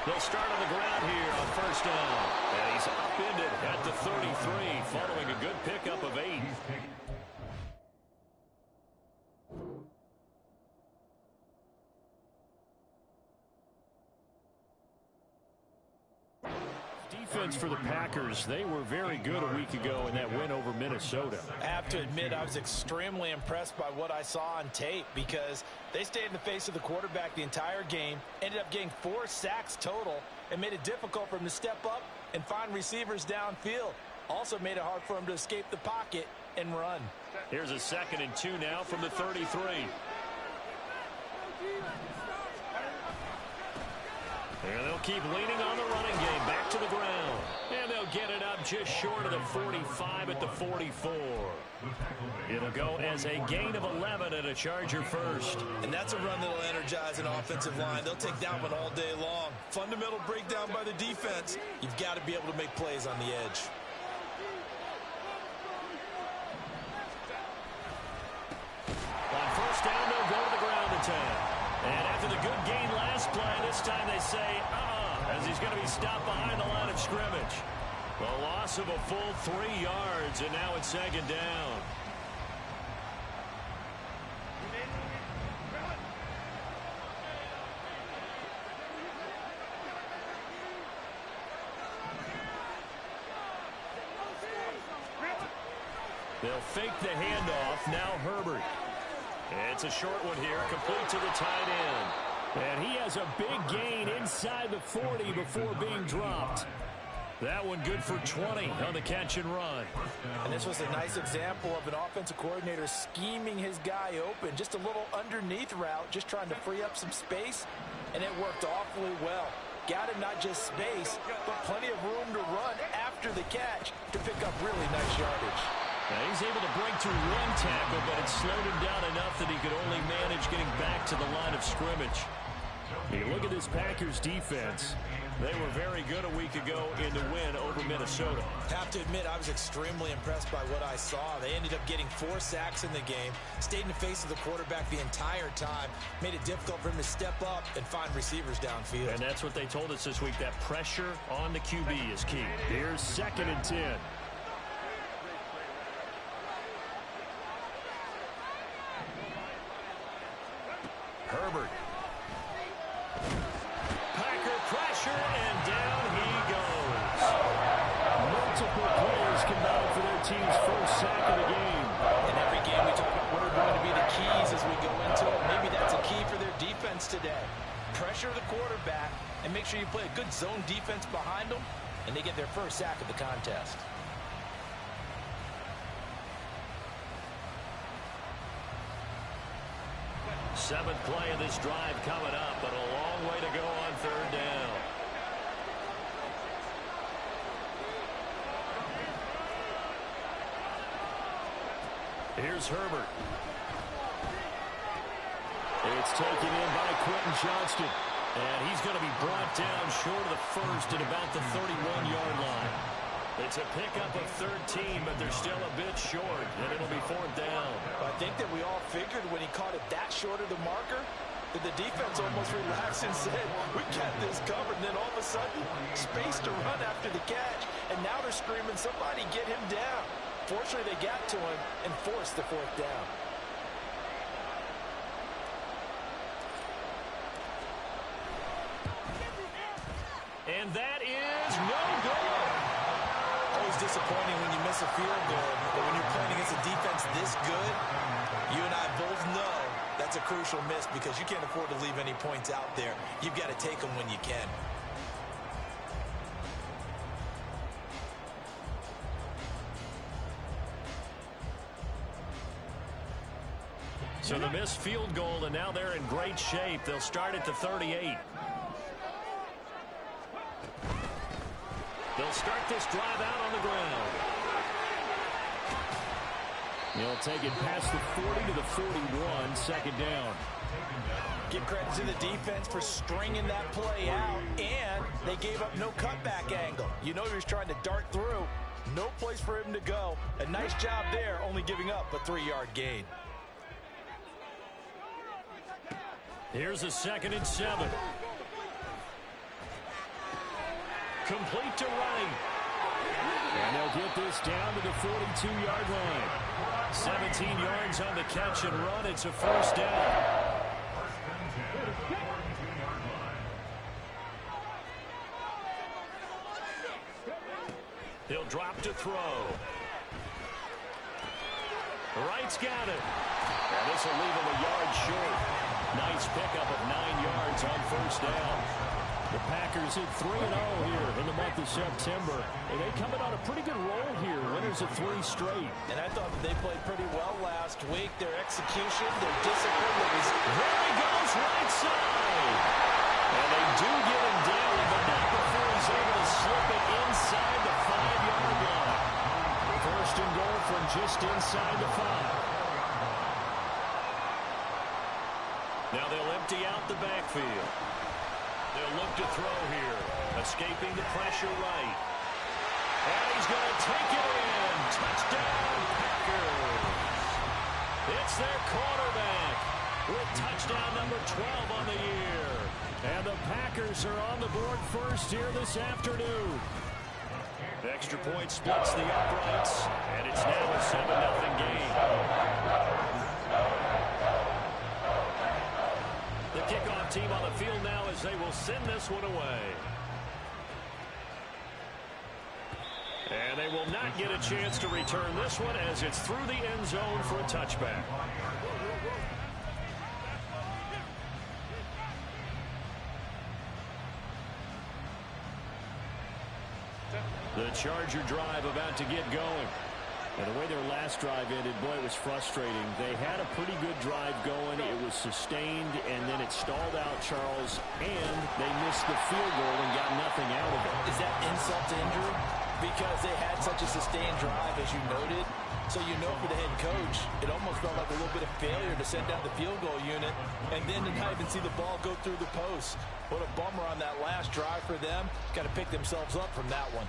They'll start on the ground here on first down. And he's upended at the 33 following a good pickup of 8. Defense for the Packers, they were very good a week ago in that win over Minnesota. I have to admit, I was extremely impressed by what I saw on tape because they stayed in the face of the quarterback the entire game, ended up getting 4 sacks total, and made it difficult for him to step up and find receivers downfield. Also made it hard for him to escape the pocket and run. Here's a 2nd and 2 now from the 33. And they'll keep leaning on the running game. Back to the ground. And they'll get it up just short of the 45 at the 44. It'll go as a gain of 11 and a Charger first. And that's a run that'll energize an offensive line. They'll take that one all day long. Fundamental breakdown by the defense. You've got to be able to make plays on the edge. On first down, they'll go to the ground attack. And after the good gain last play, this time they say, as he's going to be stopped behind the line of scrimmage. A loss of a full 3 yards, and now it's 2nd down. They'll fake the handoff. Now Herbert. It's a short one here, complete to the tight end. And he has a big gain inside the 40 before being dropped. That one good for 20 on the catch and run. And this was a nice example of an offensive coordinator scheming his guy open. Just a little underneath route, just trying to free up some space, and it worked awfully well. Got him not just space, but plenty of room to run after the catch to pick up really nice yardage. Now he's able to break through 1 tackle, but it slowed him down enough that he could only manage getting back to the line of scrimmage. You look at this Packers defense. They were very good a week ago in the win over Minnesota. Have to admit, I was extremely impressed by what I saw. They ended up getting 4 sacks in the game, stayed in the face of the quarterback the entire time, made it difficult for him to step up and find receivers downfield. And that's what they told us this week, that pressure on the QB is key. Here's 2nd and 10. Herbert. Packer pressure, and down he goes. Multiple players combined for their team's first sack of the game. In every game we talk about what are going to be the keys as we go into it. Maybe that's a key for their defense today. Pressure the quarterback and make sure you play a good zone defense behind them, and they get their first sack of the contest. Seventh play of this drive coming up, but a long way to go on 3rd down. Here's Herbert. It's taken in by Quentin Johnston. And he's going to be brought down short of the first at about the 31-yard line. It's a pickup of 13, but they're still a bit short, and it'll be 4th down. I think that we all figured when he caught it that short of the marker that the defense almost relaxed and said, we got this covered. And then all of a sudden, space to run after the catch. And now they're screaming, somebody get him down. Fortunately, they got to him and forced the 4th down. And that is no good. Always disappointing when you miss a field goal, but when you're playing against a defense this good, you and I both know that's a crucial miss because you can't afford to leave any points out there. You've got to take them when you can. So the missed field goal, and now they're in great shape. They'll start at the 38. They'll start this drive out on the ground. They'll take it past the 40 to the 41, 2nd down. Give credit to the defense for stringing that play out, and they gave up no cutback angle. You know he was trying to dart through. No place for him to go. A nice job there, only giving up a 3-yard gain. Here's a 2nd and 7. complete to right. And they'll get this down to the 42-yard line. 17 yards on the catch and run. It's a first down. He'll drop to throw. Wright's got it. And this will leave him a yard short. Nice pickup of 9 yards on first down. The Packers hit 3-0 here in the month of September. And they come in on a pretty good roll here. Winners of 3 straight. And I thought that they played pretty well last week. Their execution, their discipline. There he goes, right side. And they do get him down, but not before he's able to slip it inside the 5-yard line. First and goal from just inside the 5. Now they'll empty out the backfield. They'll look to throw here. Escaping the pressure right. And he's going to take it in. Touchdown, Packers. It's their quarterback with touchdown number 12 on the year. And the Packers are on the board first here this afternoon. The extra point splits the uprights, and it's now a 7-0 game. The kickoff team on the field now as they will send this one away. And they will not get a chance to return this one as it's through the end zone for a touchback. The Charger drive about to get going. And the way their last drive ended, boy, it was frustrating. They had a pretty good drive going. It was sustained, and then it stalled out, Charles, and they missed the field goal and got nothing out of it. Is that insult to injury? Because they had such a sustained drive, as you noted. So you know for the head coach, it almost felt like a little bit of failure to send down the field goal unit and then to not even see the ball go through the post. What a bummer on that last drive for them. Got to pick themselves up from that one.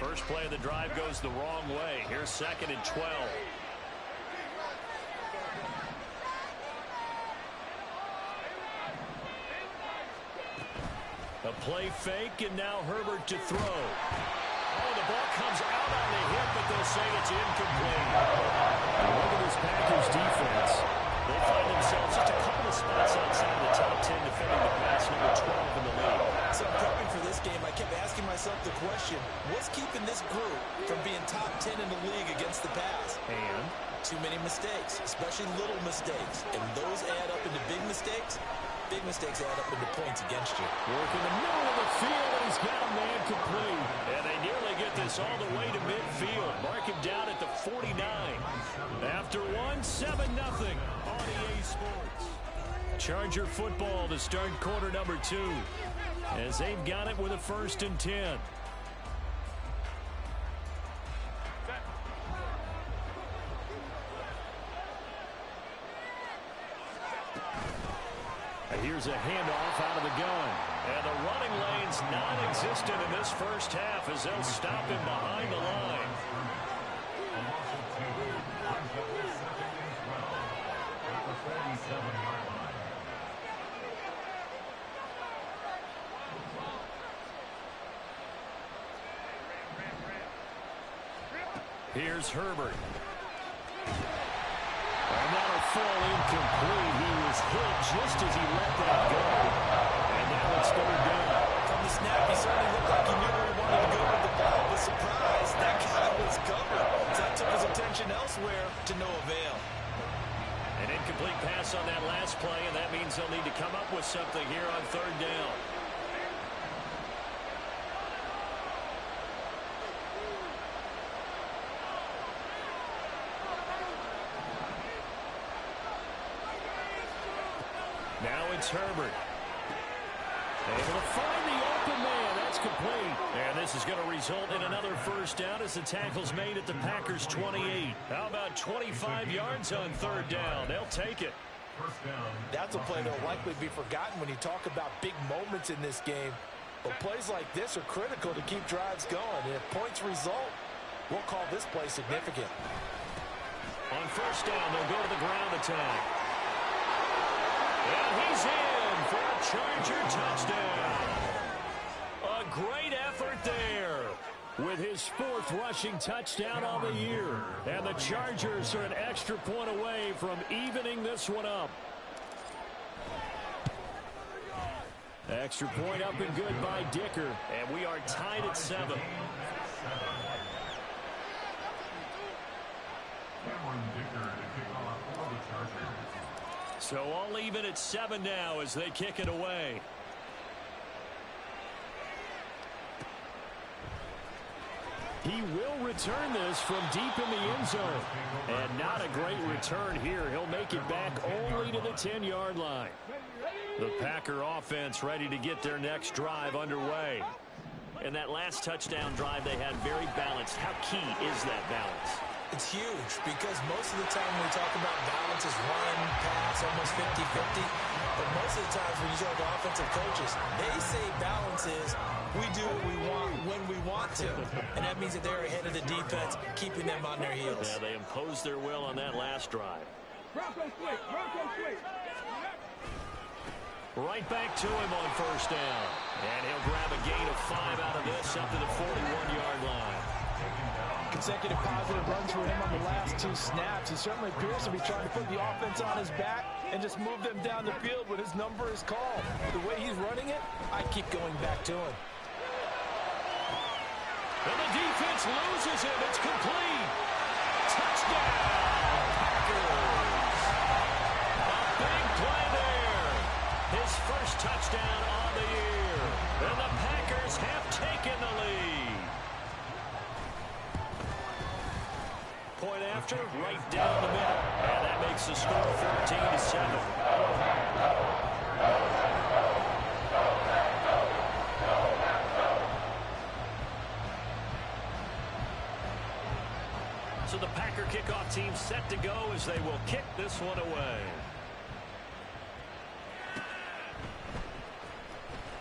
First play of the drive goes the wrong way. Here's 2nd and 12. A play fake, and now Herbert to throw. Oh, the ball comes out on the hip, but they'll say it's incomplete. Look at this Packers defense. They find themselves just a couple of spots outside the top 10 defending the pass, number 12 in the league. So prepping for this game, I kept asking myself the question, what's keeping this group from being top 10 in the league against the pass? And? Too many mistakes, especially little mistakes. And those add up into big mistakes. Big mistakes add up into points against you. Working the middle of the field, and he's got a man complete. And they nearly get this all the way to midfield. Mark him down at the 49. After 7-0 on EA Sports. Charger football to start quarter number 2. As they've got it with a 1st and 10. Here's a handoff out of the gun. And the running lane's non-existent in this first half as they'll stop him behind the line. Here's Herbert. And that'll fall incomplete. He was hit just as he let that go. And now it's 3rd down. From the snap, he certainly looked like he knew where he wanted to go with the ball, but surprise, that guy was covered. So that took his attention elsewhere to no avail. An incomplete pass on that last play, and that means they'll need to come up with something here on 3rd down. Now it's Herbert. Able to find the open man. That's complete. And this is going to result in another first down as the tackle's made at the Packers' 28. How about 25 yards on 3rd down? They'll take it. That's a play that will likely be forgotten when you talk about big moments in this game. But plays like this are critical to keep drives going. And if points result, we'll call this play significant. On 1st down, they'll go to the ground attack. And he's in for a Charger touchdown. A great effort there with his 4th rushing touchdown on the year. And the Chargers are an extra point away from evening this one up. Extra point up and good by Dicker. And we are tied at 7. So all even at 7 now as they kick it away. He will return this from deep in the end zone. And not a great return here. He'll make it back only to the 10-yard line. The Packer offense ready to get their next drive underway. And that last touchdown drive they had very balanced. How key is that balance? It's huge because most of the time when we talk about balance is run, pass, almost 50-50. But most of the times when you talk to offensive coaches, they say balance is we do what we want when we want to. And that means that they're ahead of the defense, keeping them on their heels. Yeah, they imposed their will on that last drive. Bronco quick, Bronco quick. Right back to him on 1st down. And he'll grab a gain of 5 out of this up to the 41-yard line. Consecutive positive runs for him on the last 2 snaps. He certainly appears to be trying to put the offense on his back and just move them down the field when his number is called. The way he's running it, I keep going back to him. And the defense loses him. It's complete. Touchdown, Packers. A big play there. His first touchdown on the year. And the Packers have taken the lead. Point after, right down the middle. And that makes the score 14-7. So the Packer kickoff team set to go as they will kick this one away.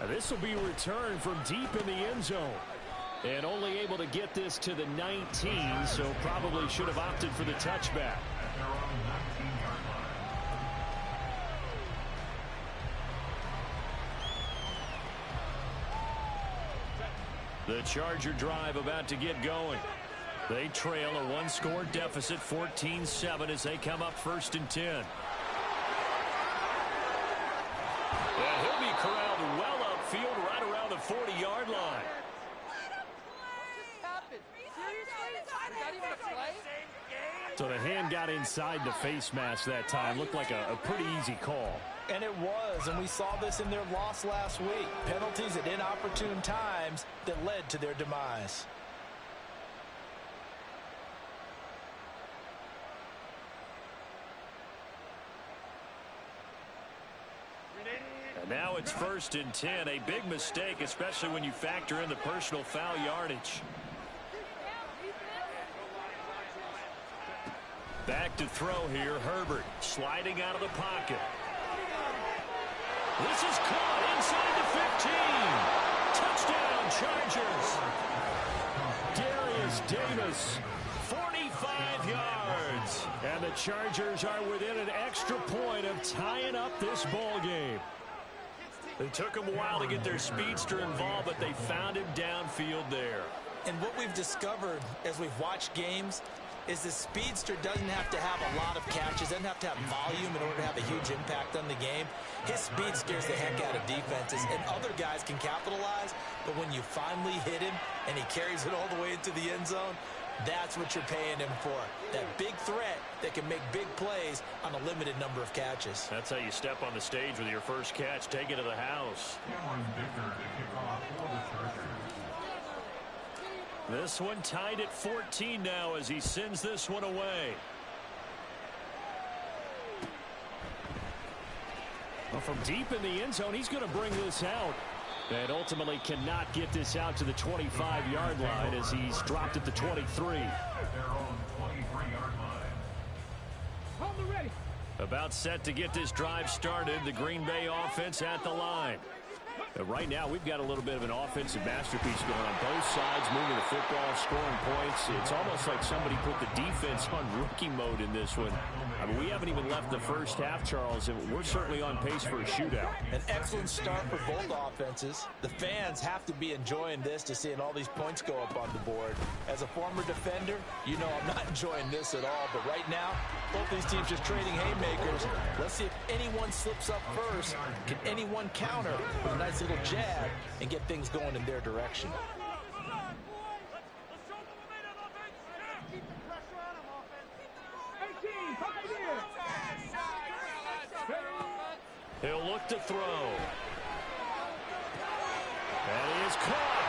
This will be returned from deep in the end zone. And only able to get this to the 19, so probably should have opted for the touchback. The Charger drive about to get going. They trail a 1-score deficit, 14-7, as they come up 1st and 10. And he'll be corralled well upfield right around the 40-yard line. So the hand got inside the face mask that time. Looked like a pretty easy call. And it was, and we saw this in their loss last week. Penalties at inopportune times that led to their demise. And now it's 1st and 10. A big mistake, especially when you factor in the personal foul yardage. Back to throw here, Herbert sliding out of the pocket. This is caught inside the 15. Touchdown, Chargers. Darius Davis, 45 yards. And the Chargers are within an extra point of tying up this ball game. It took them a while to get their speedster involved, but they found him downfield there. And what we've discovered as we've watched games is the speedster doesn't have to have a lot of catches, doesn't have to have volume in order to have a huge impact on the game. His speed scares the heck out of defenses, and other guys can capitalize, but when you finally hit him and he carries it all the way into the end zone, that's what you're paying him for. That big threat that can make big plays on a limited number of catches. That's how you step on the stage with your first catch. Take it to the house. This one tied at 14 now as he sends this one away. Well, from deep in the end zone, he's going to bring this out. And ultimately cannot get this out to the 25-yard line as he's dropped at the 23. About set to get this drive started. The Green Bay offense at the line. Right now, we've got a little bit of an offensive masterpiece going on both sides, moving the football, scoring points. It's almost like somebody put the defense on rookie mode in this one. I mean, we haven't even left the first half, Charles, and we're certainly on pace for a shootout. An excellent start for both offenses. The fans have to be enjoying this to seeing all these points go up on the board. As a former defender, you know I'm not enjoying this at all. But right now, both these teams just trading haymakers. Let's see if anyone slips up first. Can anyone counter with a nice little jab and get things going in their direction? He'll look to throw. And he is caught.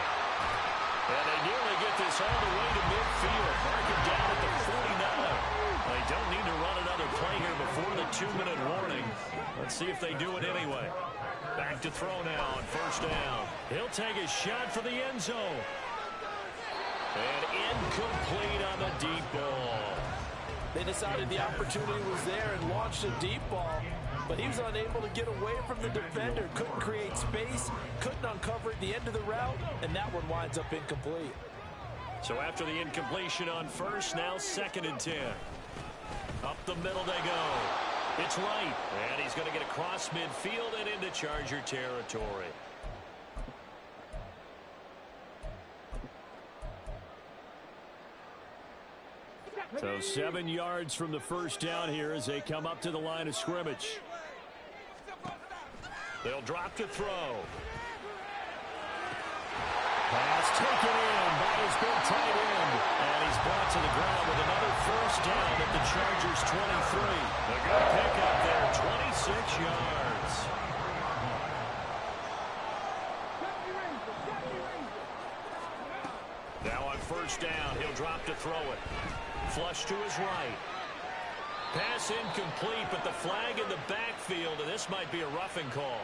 And they nearly get this all the way to midfield. Mark him down at the 49. They don't need to run another play here before the 2-minute warning. Let's see if they do it anyway. Back to throw now on first down. He'll take a shot for the end zone. And incomplete on the deep ball. They decided the opportunity was there and launched a deep ball, but he was unable to get away from the defender, couldn't create space, couldn't uncover at the end of the route, and that one winds up incomplete. So after the incompletion on first, now 2nd and 10. Up the middle they go. It's right, and he's going to get across midfield and into Charger territory. So 7 yards from the first down here as they come up to the line of scrimmage. They'll drop to throw. Pass taken in by his big tight end. And he's brought to the ground with another first down at the Chargers 23. A good pickup there, 26 yards. Now on first down, he'll drop to throw it. Flush to his right. Pass incomplete, but the flag in the backfield, and this might be a roughing call.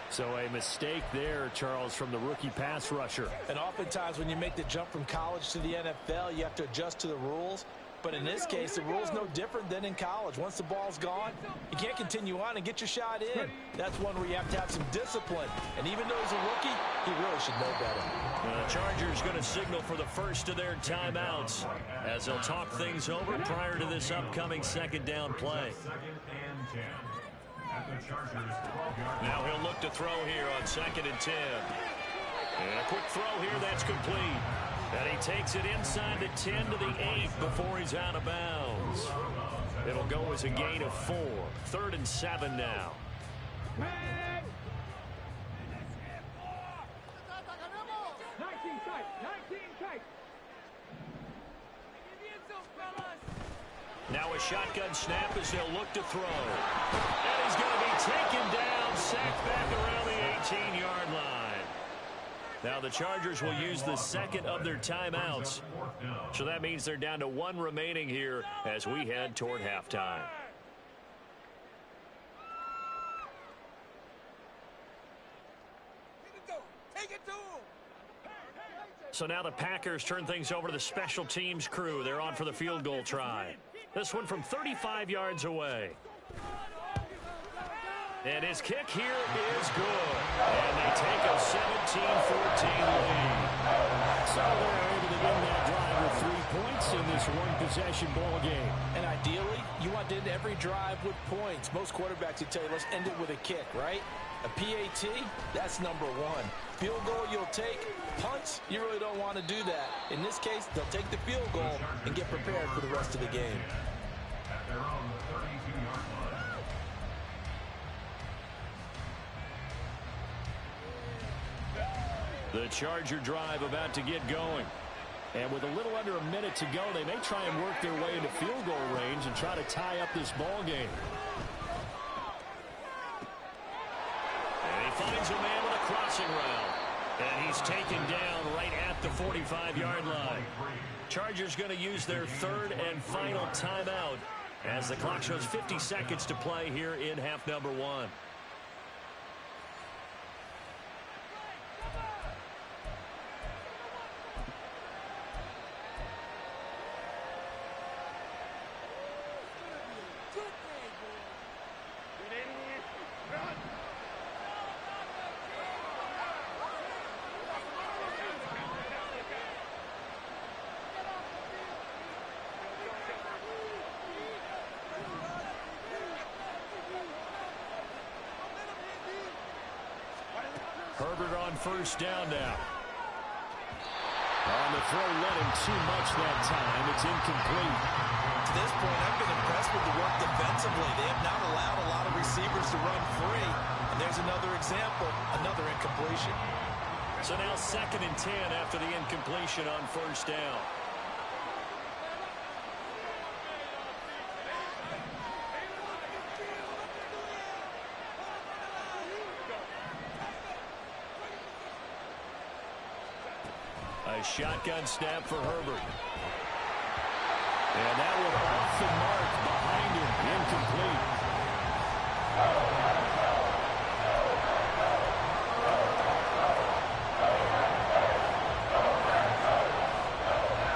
So a mistake there, Charles, from the rookie pass rusher. And oftentimes when you make the jump from college to the NFL, you have to adjust to the rules. But in this case, the rule's no different than in college. Once the ball's gone, you can't continue on and get your shot in. That's one where you have to have some discipline. And even though he's a rookie, he really should know better. The Chargers going to signal for the first of their timeouts as they'll talk things over prior to this upcoming 2nd down play. Now he'll look to throw here on 2nd and 10. And a quick throw here, that's complete. And he takes it inside the 10 to the 8 before he's out of bounds. It'll go as a gain of 4. 3rd and 7 now. 19 tight, 19 tight. Now a shotgun snap as they'll look to throw. And he's going to be taken down, sacked back around the 18-yard line. Now the Chargers will use the 2nd of their timeouts. So that means they're down to 1 remaining here as we head toward halftime. So now the Packers turn things over to the special teams crew. They're on for the field goal try. This one from 35 yards away. And his kick here is good. And they take a 17-14 lead. So they're able to end that drive with 3 points in this one-possession ball game. And ideally, you want to end every drive with points. Most quarterbacks would tell you, let's end it with a kick, right? A PAT, that's number 1. Field goal you'll take. Punts, you really don't want to do that. In this case, they'll take the field goal and get prepared for the rest of the game. The Charger drive about to get going. And with a little under a minute to go, they may try and work their way into field goal range and try to tie up this ball game. And he finds a man with a crossing route. And he's taken down right at the 45-yard line. Chargers going to use their 3rd and final timeout as the clock shows 50 seconds to play here in half number 1. Herbert on first down now. On the throw, led him too much that time. It's incomplete. To this point, I've been impressed with the work defensively. They have not allowed a lot of receivers to run free. And there's another example, another incompletion. So now 2nd and 10 after the incompletion on first down. A shotgun snap for Herbert. And that one off the mark behind him. Incomplete.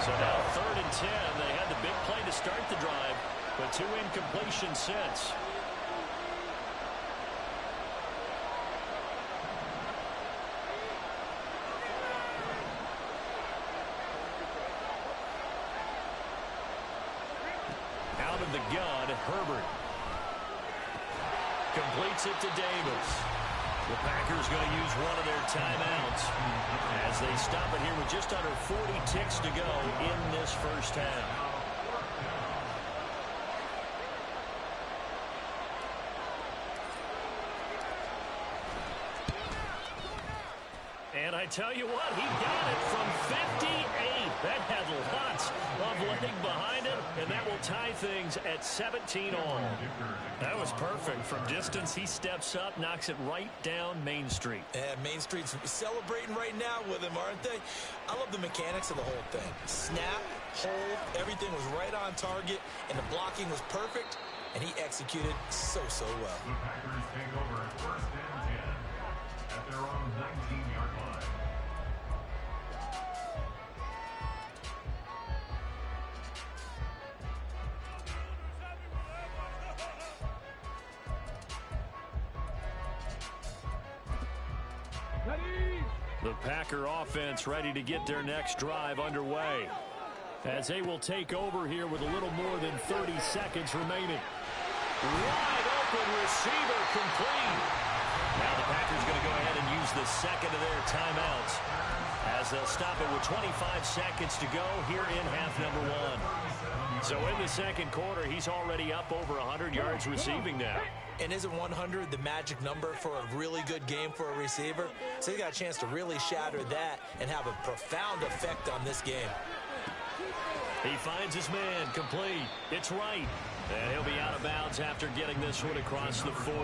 So now 3rd and 10. They had the big play to start the drive, but 2 incompletions since. Out of the gun, Herbert. Completes it to Davis. The Packers going to use one of their timeouts as they stop it here with just under 40 ticks to go in this first half. And I tell you what, he got it from 58. That had lots of leg behind it, and that will tie things at 17 all. That was perfect. From distance, he steps up, knocks it right down Main Street. And Main Street's celebrating right now with him, aren't they? I love the mechanics of the whole thing. Snap, hold, everything was right on target, and the blocking was perfect, and he executed so well. The Packers take over 1st and 10 at their own 19-yard line. The Packer offense ready to get their next drive underway as they will take over here with a little more than 30 seconds remaining. Wide open receiver complete. Now the Packers going to go ahead and use the 2nd of their timeouts as they'll stop it with 25 seconds to go here in half number 1. So in the 2nd quarter, he's already up over 100 yards receiving now. And isn't 100 the magic number for a really good game for a receiver? So he got a chance to really shatter that and have a profound effect on this game. He finds his man, complete. It's right. And he'll be out of bounds after getting this one across the 40.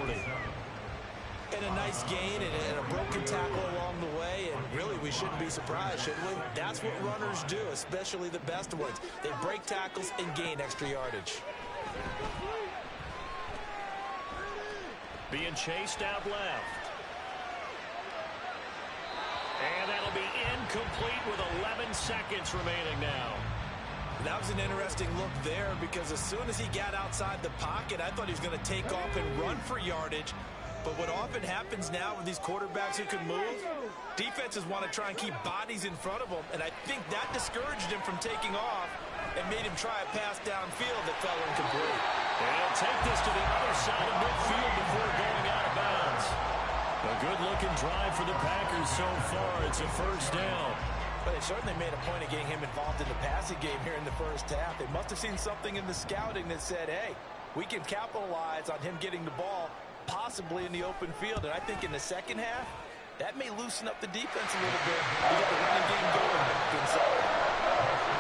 And a nice gain and a broken tackle along the way. And really, we shouldn't be surprised, should we? That's what runners do, especially the best ones. They break tackles and gain extra yardage. Being chased out left. And that'll be incomplete with 11 seconds remaining now. That was an interesting look there because as soon as he got outside the pocket, I thought he was going to take off and run for yardage. But what often happens now with these quarterbacks who can move, defenses want to try and keep bodies in front of them, and I think that discouraged him from taking off and made him try a pass downfield that fell incomplete. And he'll take this to the other side of midfield before going out of bounds. A good-looking drive for the Packers so far. It's a first down. But they certainly made a point of getting him involved in the passing game here in the first half. They must have seen something in the scouting that said, hey, we can capitalize on him getting the ball possibly in the open field. And I think in the second half, that may loosen up the defense a little bit to get the running game going back inside.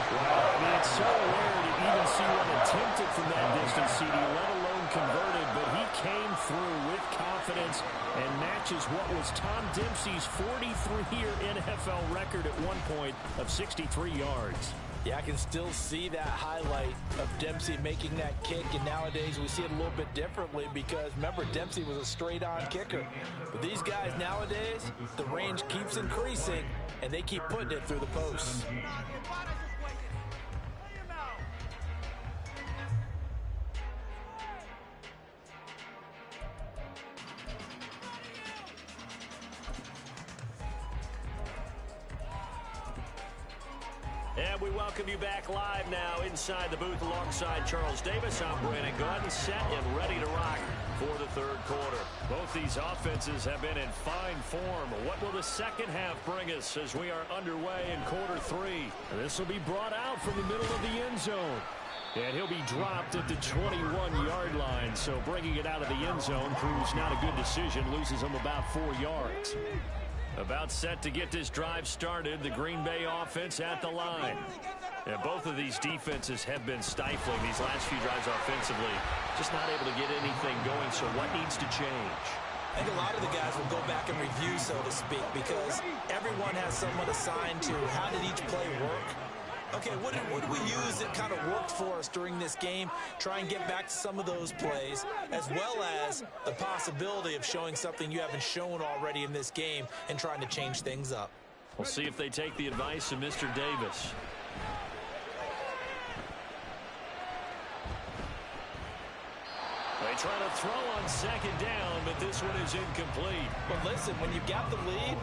Well, I mean, it's so rare to even see one attempted from that distance, CD, let alone converted, but he came through with confidence and matches what was Tom Dempsey's 43-year NFL record at one point of 63 yards. Yeah, I can still see that highlight of Dempsey making that kick, and nowadays we see it a little bit differently because, remember, Dempsey was a straight-on kicker. But these guys nowadays, the range keeps increasing, and they keep putting it through the posts. And we welcome you back live now inside the booth alongside Charles Davis. I'm Brandon Gordon, set and ready to rock for the third quarter. Both these offenses have been in fine form. What will the second half bring us as we are underway in quarter three? This will be brought out from the middle of the end zone. And he'll be dropped at the 21-yard line. So bringing it out of the end zone proves not a good decision. Loses him about 4 yards. About set to get this drive started. The Green Bay offense at the line. And both of these defenses have been stifling these last few drives offensively. Just not able to get anything going. So what needs to change? I think a lot of the guys will go back and review, so to speak, because everyone has someone assigned to how did each play work. Okay, what did we use that kind of worked for us during this game? Try and get back to some of those plays, as well as the possibility of showing something you haven't shown already in this game and trying to change things up. We'll see if they take the advice of Mr. Davis. They try to throw on second down, but this one is incomplete. But listen, when you've got the lead,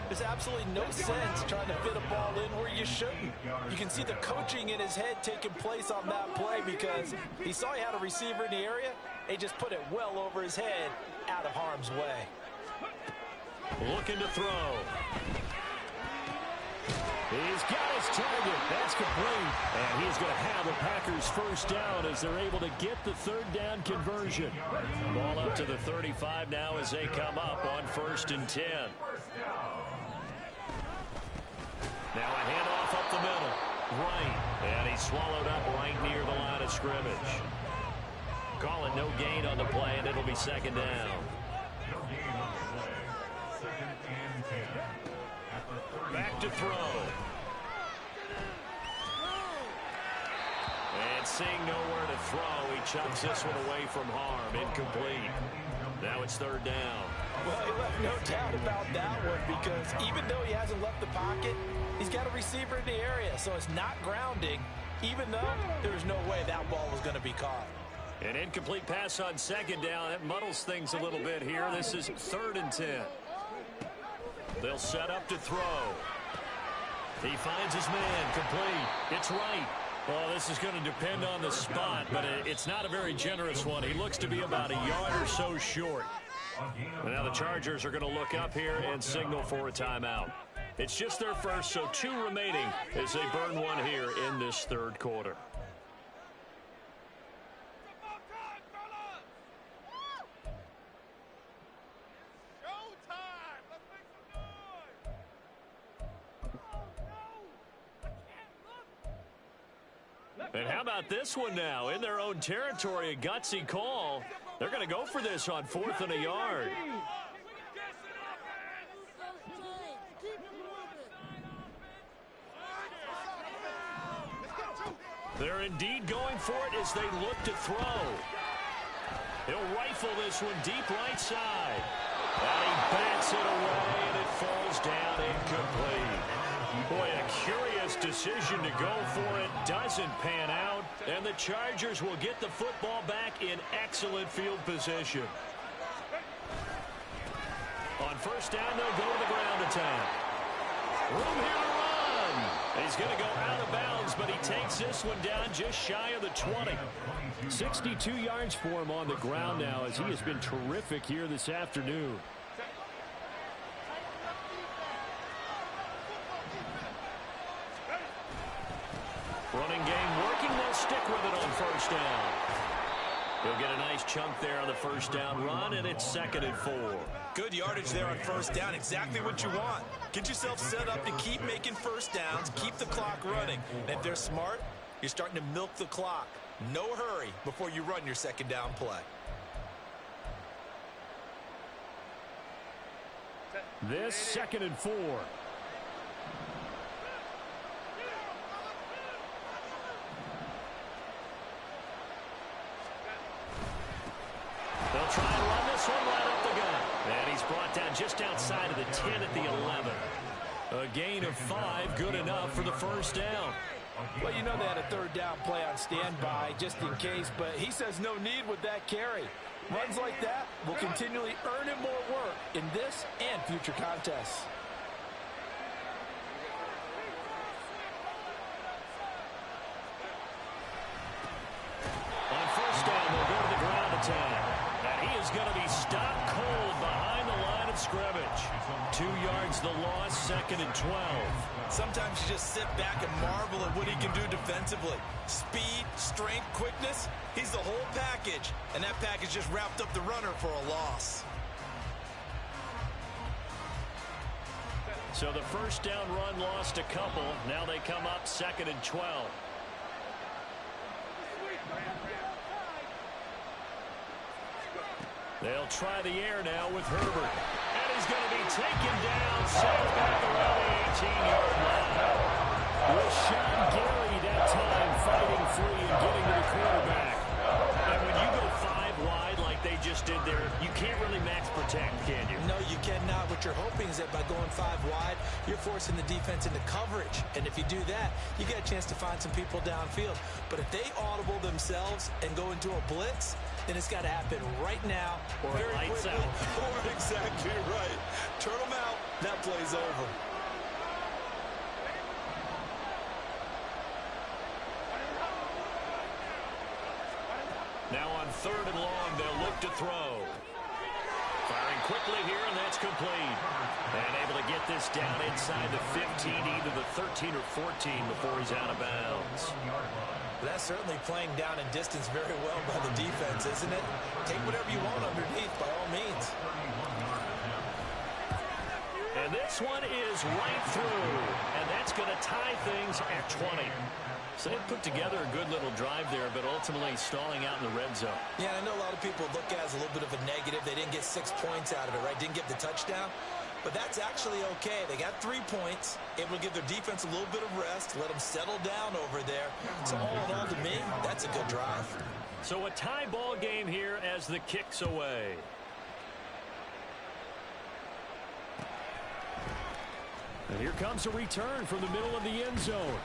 there's absolutely no sense trying to fit a ball in where you shouldn't. You can see the coaching in his head taking place on that play because he saw he had a receiver in the area. He just put it well over his head, out of harm's way. Looking to throw. He's got his target. That's complete. And he's going to have the Packers first down as they're able to get the third down conversion. Ball up to the 35 now as they come up on 1st and 10. Now a handoff up the middle. Right. And he's swallowed up right near the line of scrimmage. Calling no gain on the play, and it'll be second down. Back to throw. And seeing nowhere to throw, he chucks this one away from harm. Incomplete. Now it's third down. Well, he left no doubt about that one because even though he hasn't left the pocket, he's got a receiver in the area, so it's not grounding, even though there's no way that ball was going to be caught. An incomplete pass on second down. That muddles things a little bit here. This is 3rd and 10. They'll set up to throw. He finds his man. Complete. It's right. Well, this is going to depend on the spot, but it's not a very generous one. He looks to be about a yard or so short. And now the Chargers are going to look up here and signal for a timeout. It's just their first, so 2 remaining as they burn one here in this third quarter. And how about this one now? In their own territory, a gutsy call. They're going to go for this on 4th and a yard. They're indeed going for it as they look to throw. He'll rifle this one deep right side. And he bats it away, and it falls down incomplete. Boy, a curious decision to go for it. Doesn't pan out. And the Chargers will get the football back in excellent field position. On first down, they'll go to the ground attack. Room here to run. He's going to go out of bounds, but he takes this one down just shy of the 20. 62 yards for him on the ground now as he has been terrific here this afternoon. Running game working. They'll stick with it on first down. He'll get a nice chunk there on the first down run, and it's 2nd and 4. Good yardage there on first down. Exactly what you want. Get yourself set up to keep making first downs, keep the clock running. And if they're smart, you're starting to milk the clock. No hurry before you run your second down play. This 2nd and 4. They'll try and run this one right up the gut. And he's brought down just outside of the 10 at the 11. A gain of 5, good enough for the first down. Well, you know they had a third down play on standby just in case, but he says no need with that carry. Runs like that will continually earn him more work in this and future contests. On first down, they'll go to the ground attack. And he is 2 yards the loss, 2nd and 12. Sometimes you just sit back and marvel at what he can do defensively. Speed, strength, quickness, he's the whole package. And that package just wrapped up the runner for a loss. So the first down run lost a couple. Now they come up 2nd and 12. They'll try the air now with Herbert. And he's going to be taken down, sailed back around the 18-yard line. Rashawn Gary that time fighting free and getting to the quarterback. And when you go 5 wide like they just did there, you can't really max protect, can you? No, you cannot. What you're hoping is that by going 5 wide, you're forcing the defense into coverage. And if you do that, you get a chance to find some people downfield. But if they audible themselves and go into a blitz, then it's got to happen right now. Or very lights quickly. out. Or exactly right. Turn them out. That play's over. Now on 3rd and long, they'll look to throw. Firing quickly here, and that's complete. And able to get this down inside the 15, either the 13 or 14 before he's out of bounds. That's certainly playing down in distance very well by the defense, isn't it? Take whatever you want underneath, by all means. And this one is right through. And that's going to tie things at 20. So they put together a good little drive there, but ultimately stalling out in the red zone. Yeah, I know a lot of people look at it as a little bit of a negative. They didn't get 6 points out of it, right? Didn't get the touchdown. But that's actually okay. They got 3 points. Able to give their defense a little bit of rest, let them settle down over there. So all in all, to me, that's a good drive. So a tie ball game here as the kick's away. And here comes a return from the middle of the end zone.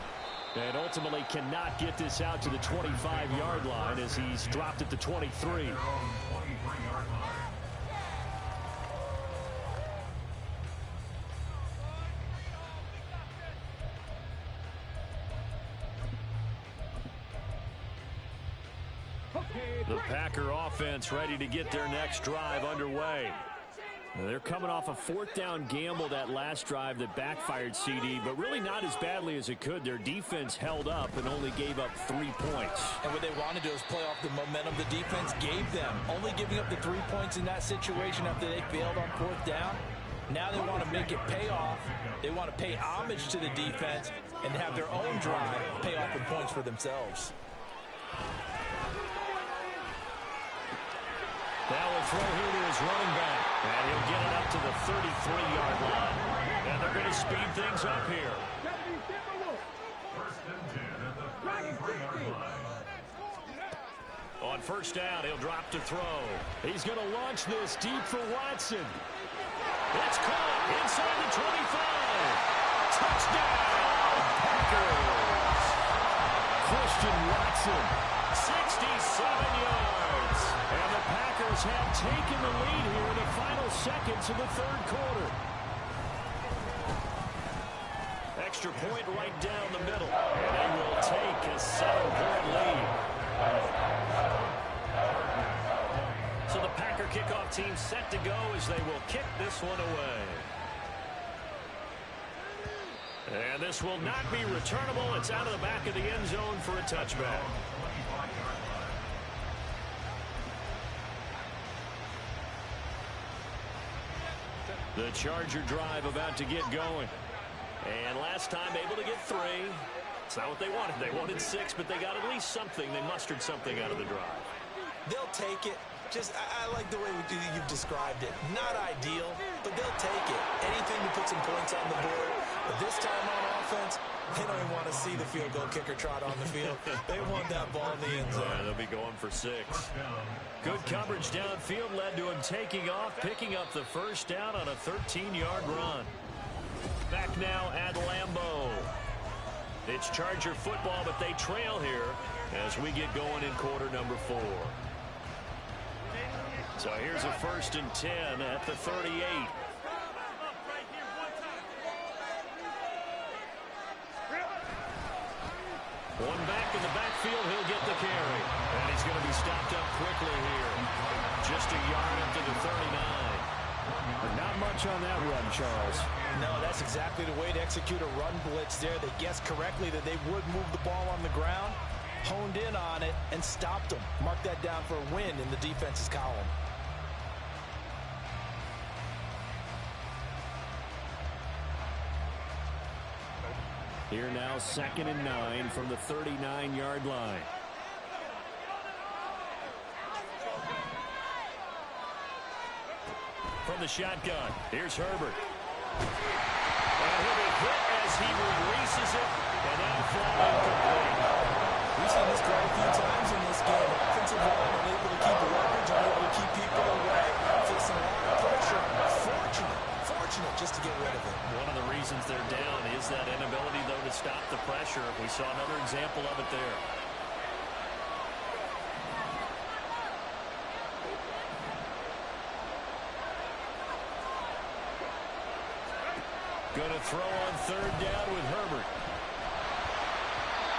And ultimately cannot get this out to the 25-yard line as he's dropped at the 23. The Packer offense ready to get their next drive underway. They're coming off a 4th down gamble that last drive that backfired, CD, but really not as badly as it could. Their defense held up and only gave up 3 points. And what they want to do is play off the momentum the defense gave them. Only giving up the 3 points in that situation after they failed on 4th down. Now they want to make it pay off. They want to pay homage to the defense and have their own drive pay off with points for themselves. Now we'll throw here to his running back. And he'll get it up to the 33-yard line. And they're going to speed things up here. First and 10 at the 33-yard line. On 1st down, he'll drop to throw. He's going to launch this deep for Watson. It's caught inside the 25. Touchdown, Packers. Christian Watson, 67 yards. And the Packers have taken the lead here in the final seconds of the 3rd quarter. Extra point right down the middle. And they will take a 7-point lead. So the Packer kickoff team set to go as they will kick this one away. And this will not be returnable. It's out of the back of the end zone for a touchback. The Charger drive about to get going. And last time able to get 3. It's not what they wanted. They wanted 6, but they got at least something. They mustered something out of the drive. They'll take it. I like the way you've described it. Not ideal, but they'll take it. Anything to put some points on the board. But this time on offense, they don't even want to see the field goal kicker trot on the field. They want that ball in the end zone. Yeah, they'll be going for 6. Good coverage downfield led to him taking off, picking up the 1st down on a 13-yard run. Back now at Lambeau. It's Charger football, but they trail here as we get going in quarter number 4. So here's a 1st and 10 at the 38. One back in the backfield, he'll get the carry. And he's going to be stopped up quickly here. Just a yard up to the 39. But not much on that run, Charles. No, that's exactly the way to execute a run blitz there. They guessed correctly that they would move the ball on the ground, honed in on it, and stopped them. Mark that down for a win in the defense's column. Here now, 2nd and 9 from the 39-yard line. From the shotgun, here's Herbert. And he'll be hit as he releases it, and that'll fly incomplete. We've seen this quite a few times in this game. Offensive line unable to keep leverage, unable to keep people away, facing a lot of pressure. Fortunate just to get rid of it. One of the reasons they're down is that inability, though, to stop the pressure. We saw another example of it there. Going to throw on 3rd down with Herbert.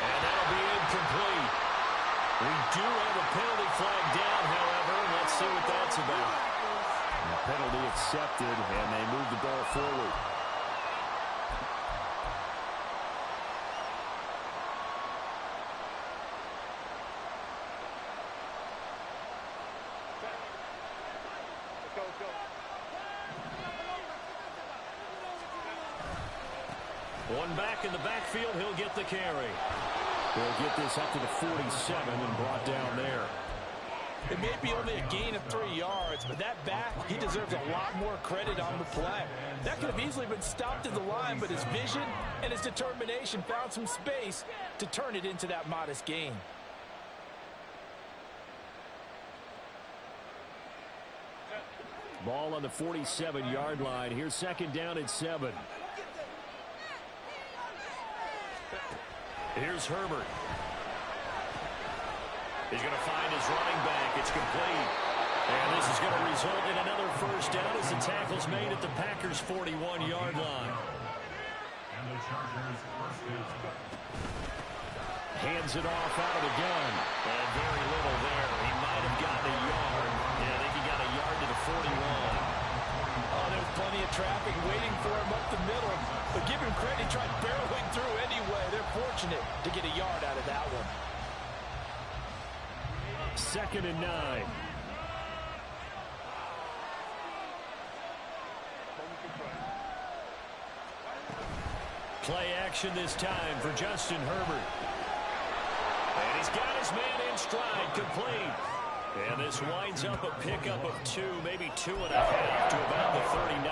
And that'll be incomplete. We do have a penalty flag down, however. Let's see what that's about. The penalty accepted, and they move the ball forward. One back in the backfield, he'll get the carry. They'll get this up to the 47 and brought down there. It may be only a gain of 3 yards, but that back, he deserves a lot more credit on the play. That could have easily been stopped at the line, but his vision and his determination found some space to turn it into that modest gain. Ball on the 47-yard line. Here's 2nd down and 7. Here's Herbert. He's going to find his running back. It's complete. And this is going to result in another 1st down as the tackle's made at the Packers' 41-yard line. And the Chargers first down. Hands it off out of the gun. And very little there. He might have gotten a yard. Yeah, I think he got a yard to the 41. Oh, there's plenty of traffic waiting for him up the middle. But give him credit, he tried barreling through anyway. They're fortunate to get a yard out of that one. 2nd and 9. Play action this time for Justin Herbert. And he's got his man in stride, complete. And this winds up a pickup of 2, maybe 2.5 to about the 39.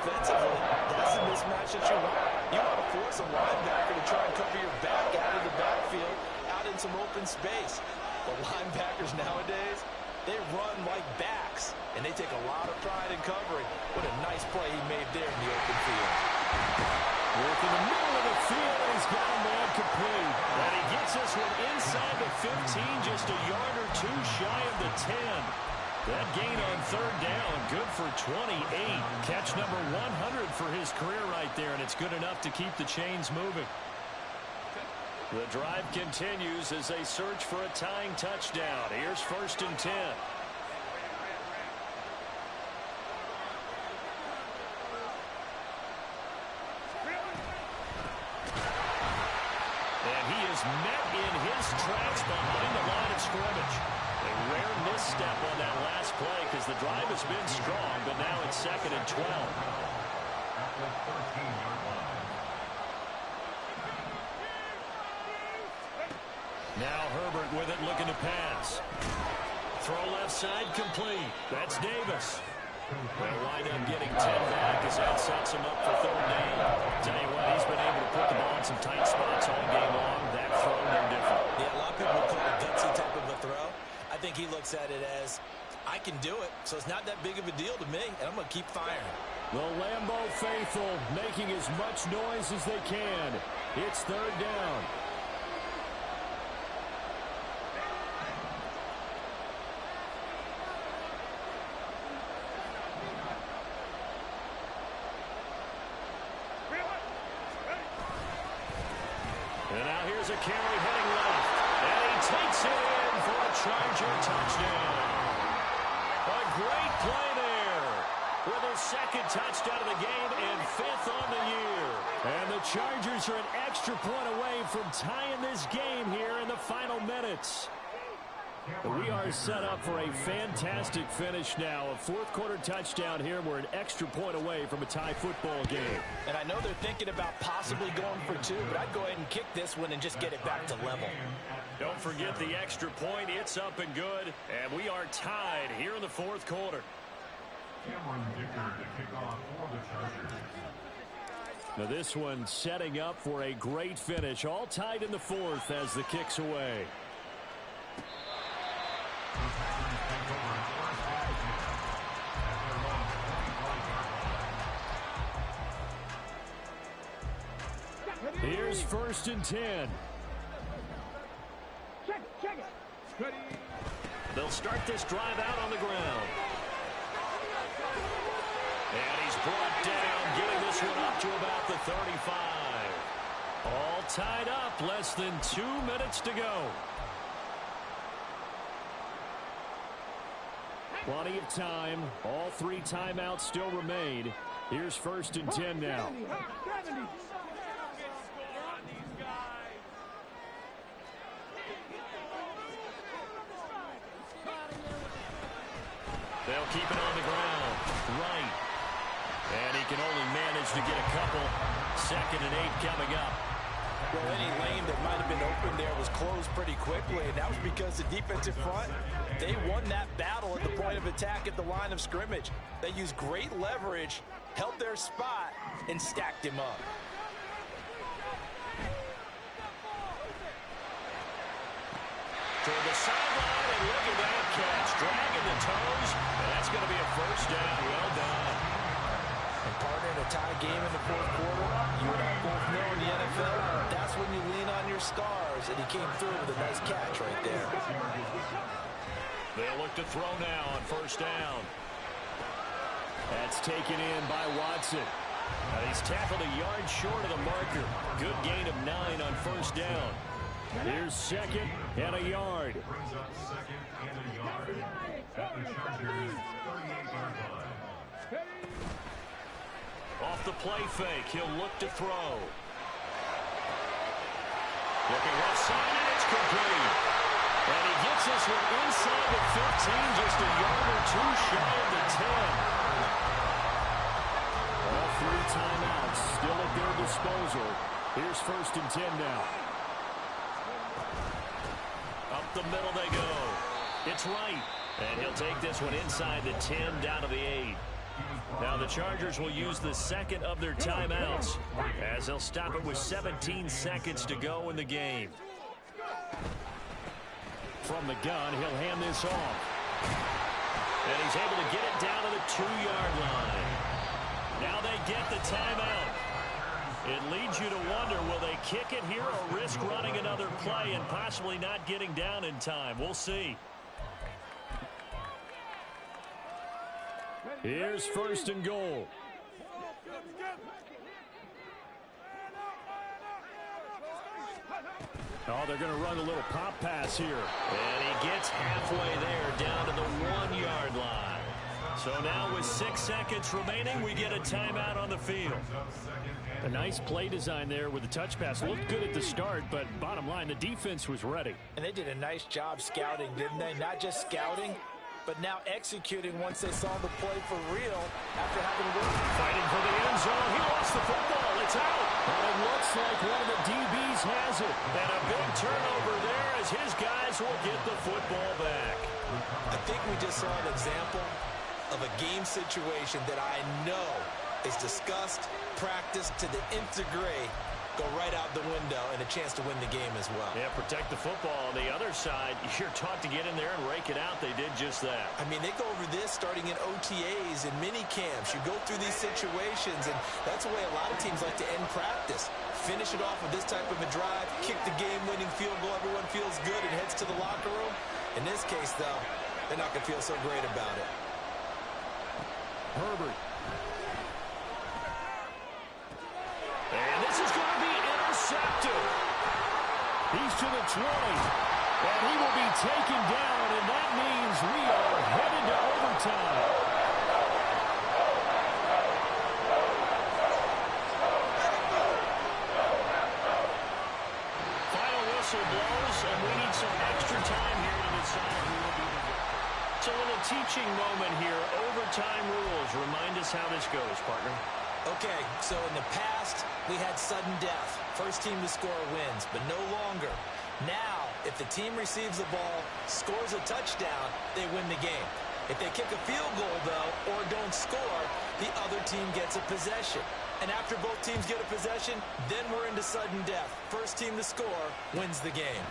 Offensively, that's the mismatch that you want. You want to force a linebacker to try and cover your back out of the backfield, out in some open space. The linebackers nowadays, they run like backs, and they take a lot of pride in covering. What a nice play he made there in the open field. Work in the middle of the field, and he's got a man complete. And he gets this one inside the 15, just a yard or 2 shy of the 10. That gain on 3rd down, good for 28. Catch number 100 for his career right there, and it's good enough to keep the chains moving. The drive continues as they search for a tying touchdown. Here's 1st and 10. And he is met in his tracks behind the line of scrimmage. A rare misstep on that last play because the drive has been strong, but now it's 2nd and 12. At the 13-yard line. Now Herbert with it, looking to pass. Throw left side, complete. That's Davis. They'll wind up getting 10 back as that sets him up for 3rd down. Tell you what, he's been able to put the ball in some tight spots all game long. That throw, no different. Yeah, a lot of people would call it a gutsy type of a throw. I think he looks at it as, I can do it, so it's not that big of a deal to me, and I'm going to keep firing. The Lambeau faithful making as much noise as they can. It's 3rd down. And now here's a carry heading left. And he takes it in for a Charger touchdown. A great play there. with his second touchdown of the game and 5th on the year. And the Chargers are an extra point away from tying this game here in the final minutes. We are set up for a fantastic finish now. A fourth-quarter touchdown here. We're an extra point away from a tie football game. And I know they're thinking about possibly going for 2, but I'd go ahead and kick this one and just get it back to level. Don't forget the extra point. It's up and good. And we are tied here in the fourth quarter. Cameron Dicker to kick off for the Chargers. Now this one setting up for a great finish. All tied in the fourth as the kick's away. Here's 1st and 10. Check it. Ready. They'll start this drive out on the ground. And he's brought down, getting this one up to about the 35. All tied up, less than 2 minutes to go. Plenty of time. All 3 timeouts still remain. Here's 1st and 10 now. 70. They'll keep it on the ground. Right. And he can only manage to get a couple. 2nd and 8 coming up. Well, any lane that might have been open there was closed pretty quickly, and that was because the defensive front, they won that battle at the point of attack at the line of scrimmage. They used great leverage, held their spot, and stacked him up. Toward the sideline, and look at that catch. Dragging the toes. And that's going to be a 1st down. Well done. And partner, in a tie game in the fourth quarter, you and I both know in the NFL, that's when you lean on your stars, and he came through with a nice catch right there. They'll look to throw now on 1st down. That's taken in by Watson. And he's tackled a yard short of the marker. Good gain of 9 on 1st down. Here's 2nd and a yard. Brings up 2nd and a yard at the Chargers' 38-yard line. Off the play fake, he'll look to throw. Looking left side, and it's complete. And he gets this one inside the 15, just a yard or 2 shy of the 10. All 3 timeouts still at their disposal. Here's 1st and 10 now. Up the middle they go. It's right. And he'll take this one inside the 10 down to the 8. Now the Chargers will use the 2nd of their timeouts as they'll stop it with 17 seconds to go in the game. From the gun, he'll hand this off. And he's able to get it down to the 2-yard line. Now they get the timeout. It leads you to wonder, will they kick it here or risk running another play and possibly not getting down in time? We'll see. Here's 1st and goal. Oh, they're going to run a little pop pass here. And he gets halfway there, down to the 1-yard line. So now with 6 seconds remaining, we get a timeout on the field. A nice play design there with the touch pass. Looked good at the start, but bottom line, the defense was ready. And they did a nice job scouting, didn't they? Not just scouting, but now executing once they saw the play for real after having worked. Fighting for the end zone. He lost the football. It's out. And it looks like one of the DBs has it. And a big turnover there as his guys will get the football back. I think we just saw an example of a game situation that I know is discussed, practiced to the nth degree, go right out the window, and a chance to win the game as well. Yeah, protect the football. On the other side, you're taught to get in there and rake it out. They did just that. I mean, they go over this starting in OTAs and mini camps. You go through these situations, and that's the way a lot of teams like to end practice. Finish it off with this type of a drive, kick the game-winning field goal. Everyone feels good and heads to the locker room. In this case, though, they're not going to feel so great about it. Herbert. And this is going to be intercepted. He's to the 20. And he will be taken down, and that means we are headed to overtime. whistle blows, and we need some extra time here to decide who will be the victor. It's a little teaching moment here. Overtime rules. Remind us how this goes, partner. Okay, so in the past, we had sudden death. First team to score wins, but no longer. Now, if the team receives the ball, scores a touchdown, they win the game. If they kick a field goal, though, or don't score, the other team gets a possession. And after both teams get a possession, then we're into sudden death. First team to score wins the game.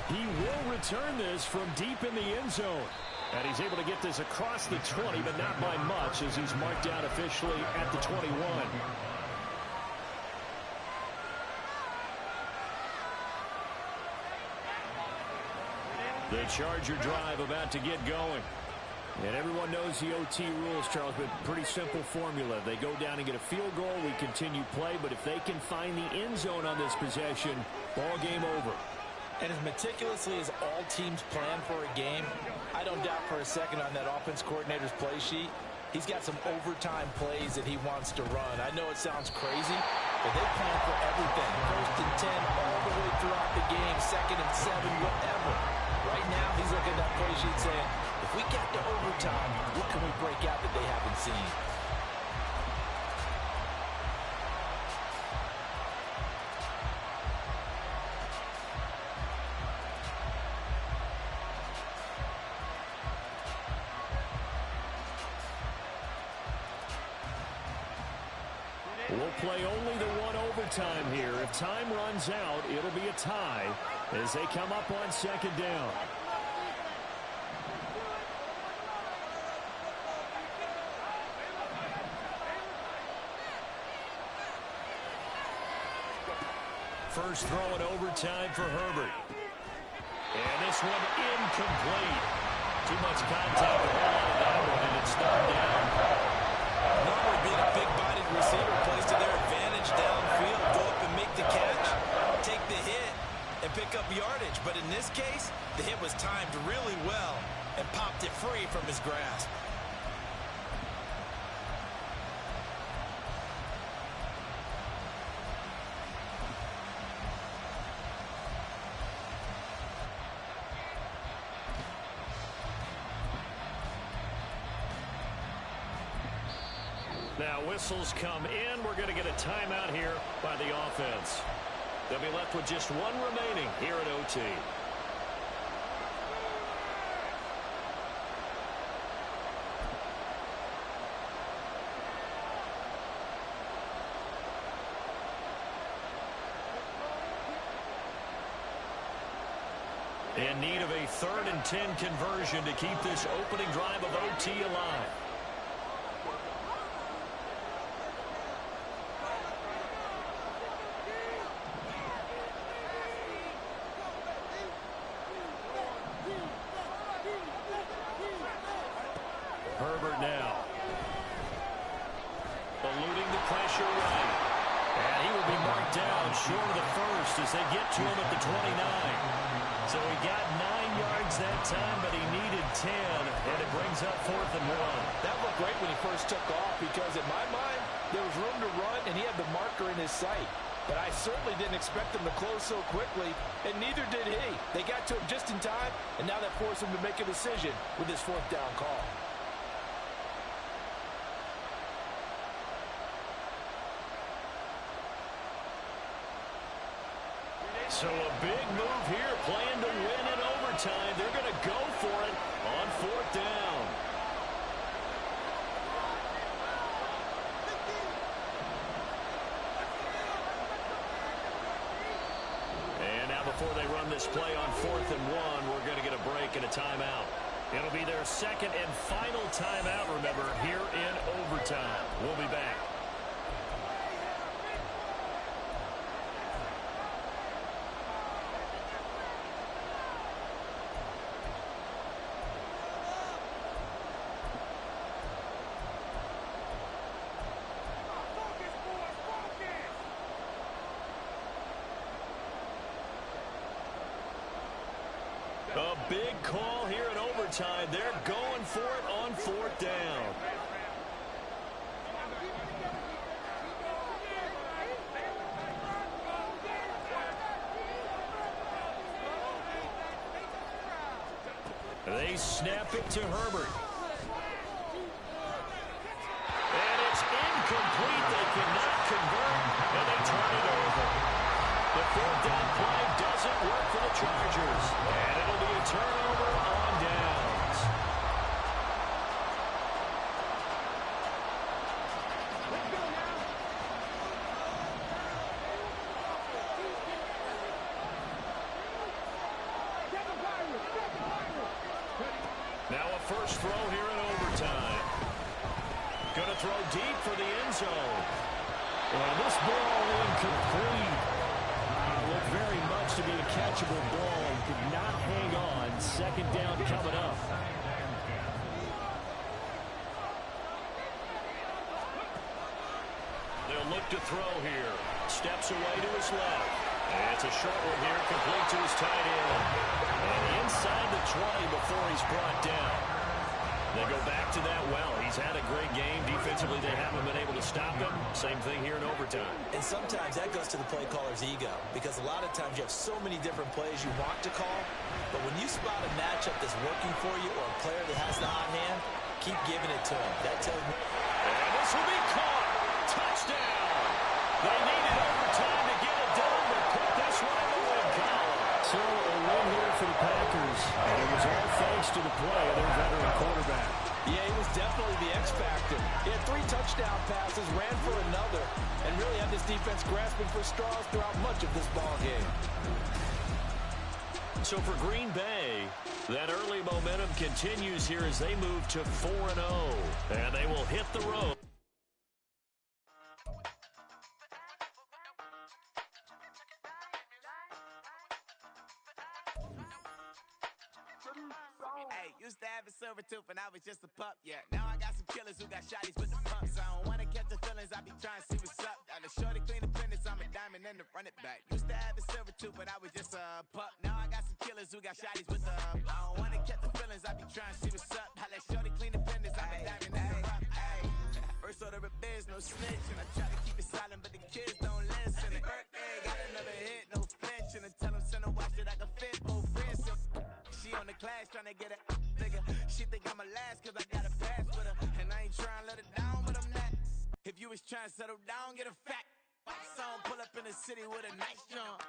He will return this from deep in the end zone. And he's able to get this across the 20, but not by much, as he's marked down officially at the 21. The Charger drive about to get going. And everyone knows the OT rules, Charles, but pretty simple formula. They go down and get a field goal, we continue play, but if they can find the end zone on this possession, ball game over. And as meticulously as all teams plan for a game, I don't doubt for a second on that offense coordinator's play sheet, he's got some overtime plays that he wants to run. I know it sounds crazy, but they plan for everything. 1st and 10 all the way throughout the game, 2nd and 7, whatever. Right now, he's looking at that play sheet saying, if we get to overtime, what can we break out that they haven't seen? We'll play only the one overtime here. If time runs out, it'll be a tie as they come up on 2nd down. First throw in overtime for Herbert. And this one incomplete. Too much contact to hold on to that one, and it's third down. Normally being a big-bodied receiver plays to their advantage downfield. Go up and make the catch, take the hit, and pick up yardage. But in this case, the hit was timed really well and popped it free from his grasp. Now whistles come in. We're going to get a timeout here by the offense. They'll be left with just one remaining here at OT. In need of a 3rd and 10 conversion to keep this opening drive of OT alive. Herbert now. Eluding the pressure right. And he will be marked down short of the first as they get to him at the 29. So he got 9 yards that time, but he needed 10, and it brings up 4th and 1. That looked great when he first took off because, in my mind, there was room to run, and he had the marker in his sight. But I certainly didn't expect him to close so quickly, and neither did he. They got to him just in time, and now that forced him to make a decision with his 4th down call. So a big move here, playing to win in overtime. They're going to go for it on 4th down. And now before they run this play on 4th and 1, we're going to get a break and a timeout. It'll be their 2nd and final timeout, remember, here in overtime. We'll be back. A big call here in overtime. They're going for it on 4th down. They snap it to Herbert. And it's incomplete. They cannot convert, and they turn it over. The fourth down play doesn't work for the Chargers, and it'll be a turnover on downs. Now a first throw here in overtime. Going to throw deep for the end zone. And this ball incomplete. Looked very much to be a catchable ball and could not hang on. Second down coming up. They'll look to throw here. Steps away to his left. And it's a short one here, complete to his tight end. And inside the 20 before he's brought down. They go back to that well. He's had a great game. Defensively, they haven't been able to stop him. Same thing here in overtime. And sometimes that goes to the play caller's ego, because a lot of times you have so many different plays you want to call, but when you spot a matchup that's working for you or a player that has the hot hand, keep giving it to him. That tells me. And this will be caught. Touchdown. They needed overtime to get it done, but put this one in the win column. So a win here for the Packers, and it was all thanks to the play of their veteran quarterback. Yeah, he was definitely the X factor. He had 3 touchdown passes, ran for another, and really had this defense grasping for straws throughout much of this ball game. So for Green Bay, that early momentum continues here as they move to 4-0, and they will hit the road. Hey, used to have a silver tooth and I was just a pup, yeah. Now I got some killers who got shotties with the pumps. I don't wanna catch the feelings, I be trying to see what's up. Got a shorty clean the fitness, I'm a diamond and to run it back. Used to have a silver tooth but I was just a pup. Now I got some killers who got shotties with the I don't wanna catch the feelings, I be trying to see what's up. I let shorty clean the fitness, I'm a diamond and to rock. First order of biz, no snitching. I try to keep it silent but the kids don't listen. Birthday, got another hit, no flinching. And tell them send a watch that I can fit both wrists. She on the class trying to get it bigger. She think I'm a last cause I got a pass with her. And I ain't trying to let her down, but I'm not. If you was trying to settle down, get a fat song. Pull up in the city with a nice jump.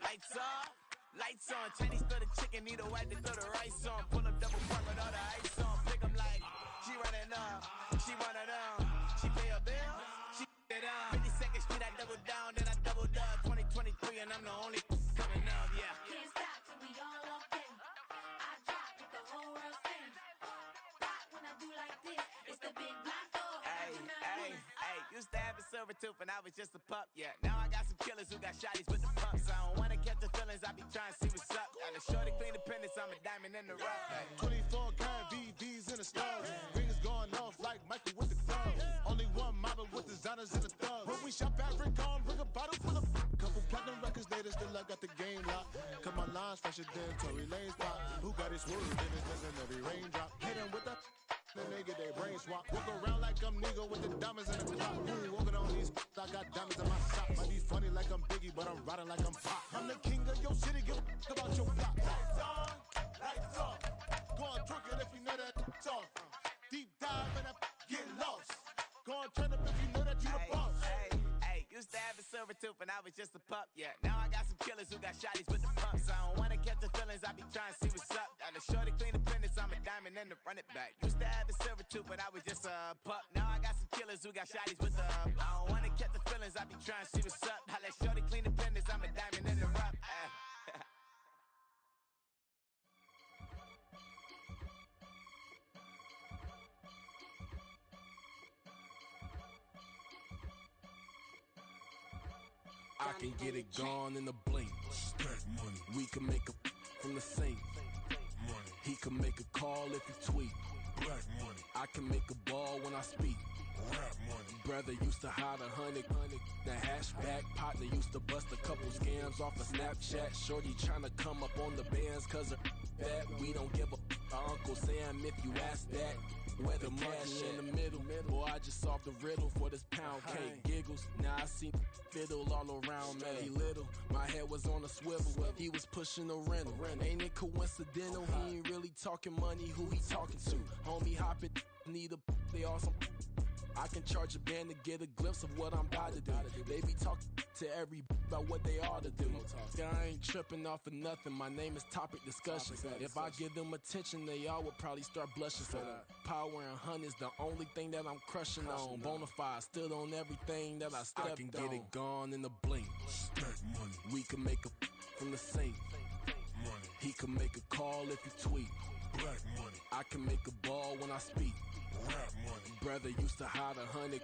Lights off, lights on. Chinese throw the chicken, need a wipe to throw the rice on. Pull up double park with all the ice on. Pick 'em like, she running up, she one of them. She pay her bill, she it up. 52nd Street, I double down, then I doubled up. 2023 and I'm the only coming up, yeah. Can't stop till we all up in. I drop it, the whole world sings. Rock when I do like this, it's the big block door. Hey, used to have a silver tooth and I was just a pup, yeah. Now I got some killers who got shotties with the pumps. I don't wanna catch the feelings, I be trying to see what's up. Got a shorty clean the pendants, I'm a diamond in the rough. 24 karat VVs in the stars. Rings going off like Michael with the clubs. Only one model with designers in the thugs. When we shop at Rick on, bring a bottle full of couple platinum records later, still I got the game locked. Cause my lines fresher than Tory Lane's pop. Who got his word in his in every raindrop. Hit him with the then they get their brain swap. Walk around like I'm nigga with the diamonds in the clock. Ooh, walking on these I got diamonds in my socks. Might be funny like I'm Biggie, but I'm riding like I'm Pop. I'm the king of your city, give a about your block. Lights on, lights off. Go on, twerk it if you know that it's off. Deep dive and I get lost. Go on, turn up if you know that you the boss. Hey, used to have a silver tooth and I was just a pup, yeah. Now I got some killers who got shotties with the pumps. I don't wanna catch the feelings, I be trying to see what's up. Got a shorty clean the pendants, I'm a diamond and to run it back. Used to have a silver tooth but I was just a pup. Now I got some killers who got shotties with the I don't wanna catch the feelings, I be trying to see what's up. I let shorty clean the pendants, I'm a diamond in the rough. I can get it gone in a blink. Stack money. We can make a from the sink. Money. He can make a call if he tweet. Black money. I can make a ball when I speak. Rap money. Brother used to hide 100. The hashback partner used to bust a couple scams off of Snapchat. Shorty tryna come up on the bands cause of that. We don't give a Uncle Sam if you ask that. Where the money in the middle. Boy, I just solved the riddle for this pound cake. Giggle. pickles. Now I see fiddle all around me. He little, my head was on a swivel. He was pushing a rental. Ain't it coincidental? He ain't really talking money. Who he talking to? Homie hopping, need a they awesome. I can charge a band to get a glimpse of what I'm about to do. They be talking to every about what they ought to do. I ain't tripping off of nothing. My name is topic discussion. If I give them attention, they all would probably start blushing. So power and hunt is the only thing that I'm crushing on. Bonafide stood on everything that I stepped on. I can get it gone in a blink. Money. We can make a from the sink. Money. He can make a call if he tweet. Black money. I can make a ball when I speak. Rap money. Brother used to hide 100.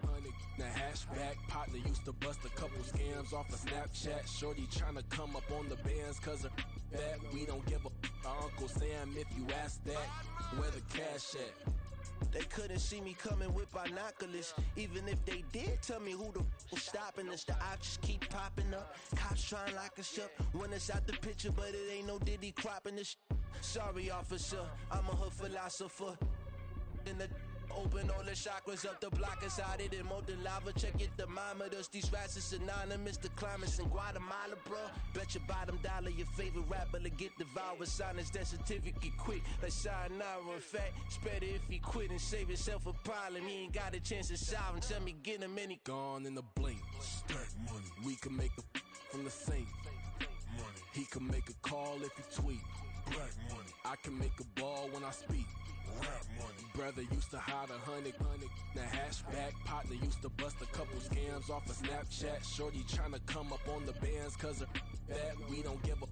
The hashback partner used to bust a couple scams off of Snapchat. Shorty tryna come up on the bands cause of that. We don't give a Uncle Sam if you ask that. Where the cash at? They couldn't see me coming with binoculars. Even if they did tell me who the was stopping us, the options keep popping up. Cops trying to lock us up when it's out the picture, but it ain't no Diddy cropping this. Sorry, officer, I'm a hood philosopher. In the open all the chakras up the block inside it and molten lava. Check your thermometers. These rats is anonymous. The climates in Guatemala, bro. Bet your bottom dollar your favorite rapper to get devoured. Sign his death certificate quick. Like sayonara. In fact, it's better if he quit and save himself a problem. He ain't got a chance to solve him. Tell me get him any gone in the blink. Stack money. We can make a from the sink. Money. He can make a call if he tweet. Black money. I can make a ball when I speak. Rap money. Brother used to hide 100. The hashback partner used to bust a couple scams off of Snapchat. Shorty tryna come up on the bands cause of that. We don't give a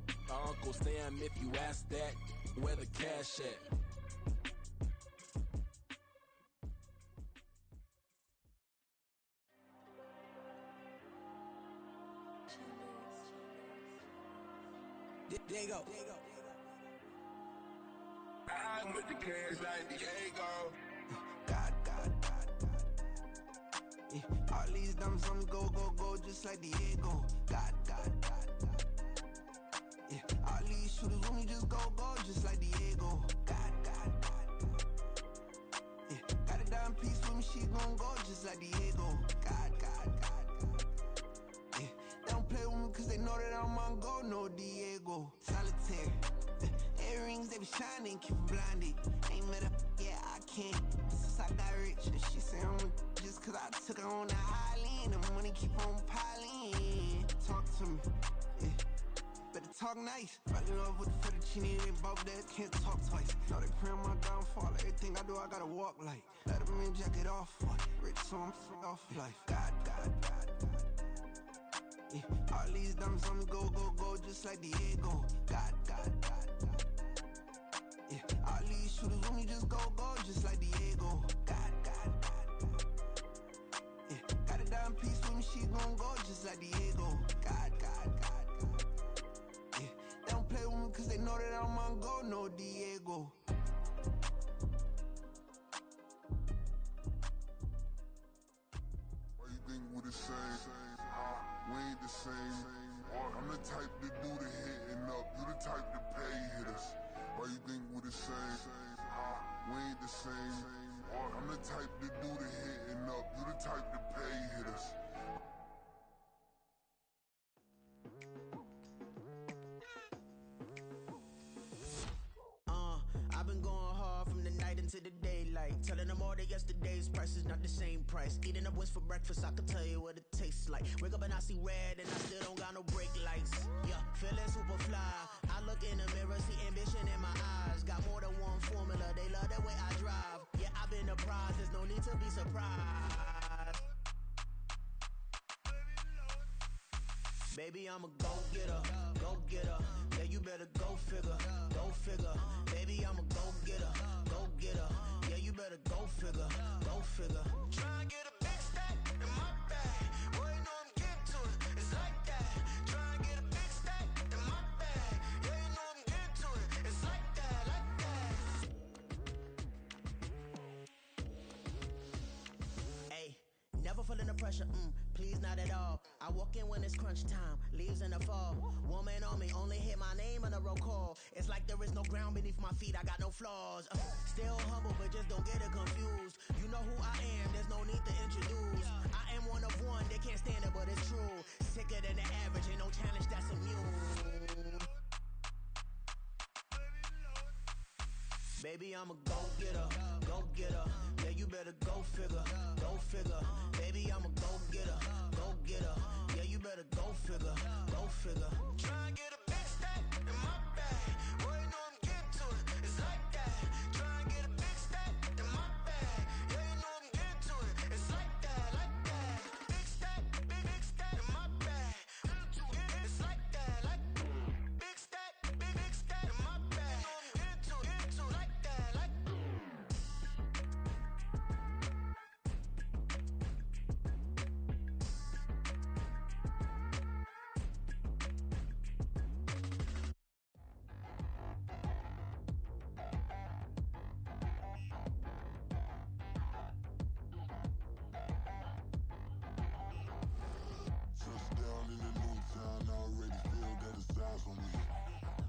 Uncle Sam if you ask that. Where the cash at? There you go. I'm with the cash like Diego. God. Yeah. All these dumps on me go, just like Diego. God. Yeah. All these shooters on me just go, just like Diego. God. Yeah. Got a dime piece with me, she gon' go just like Diego. God. Yeah. They don't play with me cause they know that I'm on go, no Diego. Solitaire. Earrings, they be shining, keep blinded. Ain't met up, yeah, I can't. Since I got rich, and she say I'm just cause I took her on the island. The money keep on piling. Talk to me, yeah. Better talk nice. Fell in love with the fettuccine, ain't both that, can't talk twice. Know they pray on my downfall, everything I do, I gotta walk like. Let them in, jacket off, rich, so I'm off life. God. Yeah. All these dumps on me go, just like Diego. God. Yeah. All these shooters on me just go, just like Diego. God. Yeah. Got a dime piece with me, she gon' go just like Diego. God. Yeah. They don't play with me cause they know that I'm on go, no Diego. Why you think we the same? We ain't the same. I'm the type to do the hitting up. You the type to pay hitters. Why you think we the same? We ain't the same. I'm the type to do the hitting up. You the type to pay hitters. I've been going hard from the night into the daylight. Telling them all that yesterday's price is not the same price. Eating up wings for breakfast, I can tell you what it tastes like. Wake up and I see red and I still don't got no brake lights. Yeah, feeling super fly. I look in the mirror, see ambition in my eyes. Got more than one formula, they love the way I drive. Yeah, I've been the prize, there's no need to be surprised. Baby, I'm a go-getter. Yeah, you better go figure. Baby, I'm a go-getter. Yeah, you better go figure. Try and get a big stack in my bag. Boy, you know I'm getting to it. It's like that. Try and get a big stack in my bag. Yeah, you know I'm getting to it. It's like that. Hey, never feeling the pressure. Please, not at all. I walk in when it's crunch time, leaves in the fall. Woman on me, only hit my name on a roll call. It's like there is no ground beneath my feet, I got no flaws. Still humble, but just don't get it confused. You know who I am, there's no need to introduce. I am one of one, they can't stand Baby, I'm a go-getter, go-getter. Yeah, you better go figure, go figure. Baby, I'm a go-getter, go-getter. Yeah, you better go figure, go figure. Try and get a big stack in my bag. Boy, you know I'm getting to it. It's like that. Try and get a big stack in my bag. Yeah, you know I'm getting to it. It's like that, like that. Big stack, big stack in my bag. It's like that, like big stack, big stack in my bag. You know I'm getting to it, like that, like. Touchdown in the new town, I already feel that it's eyes on me.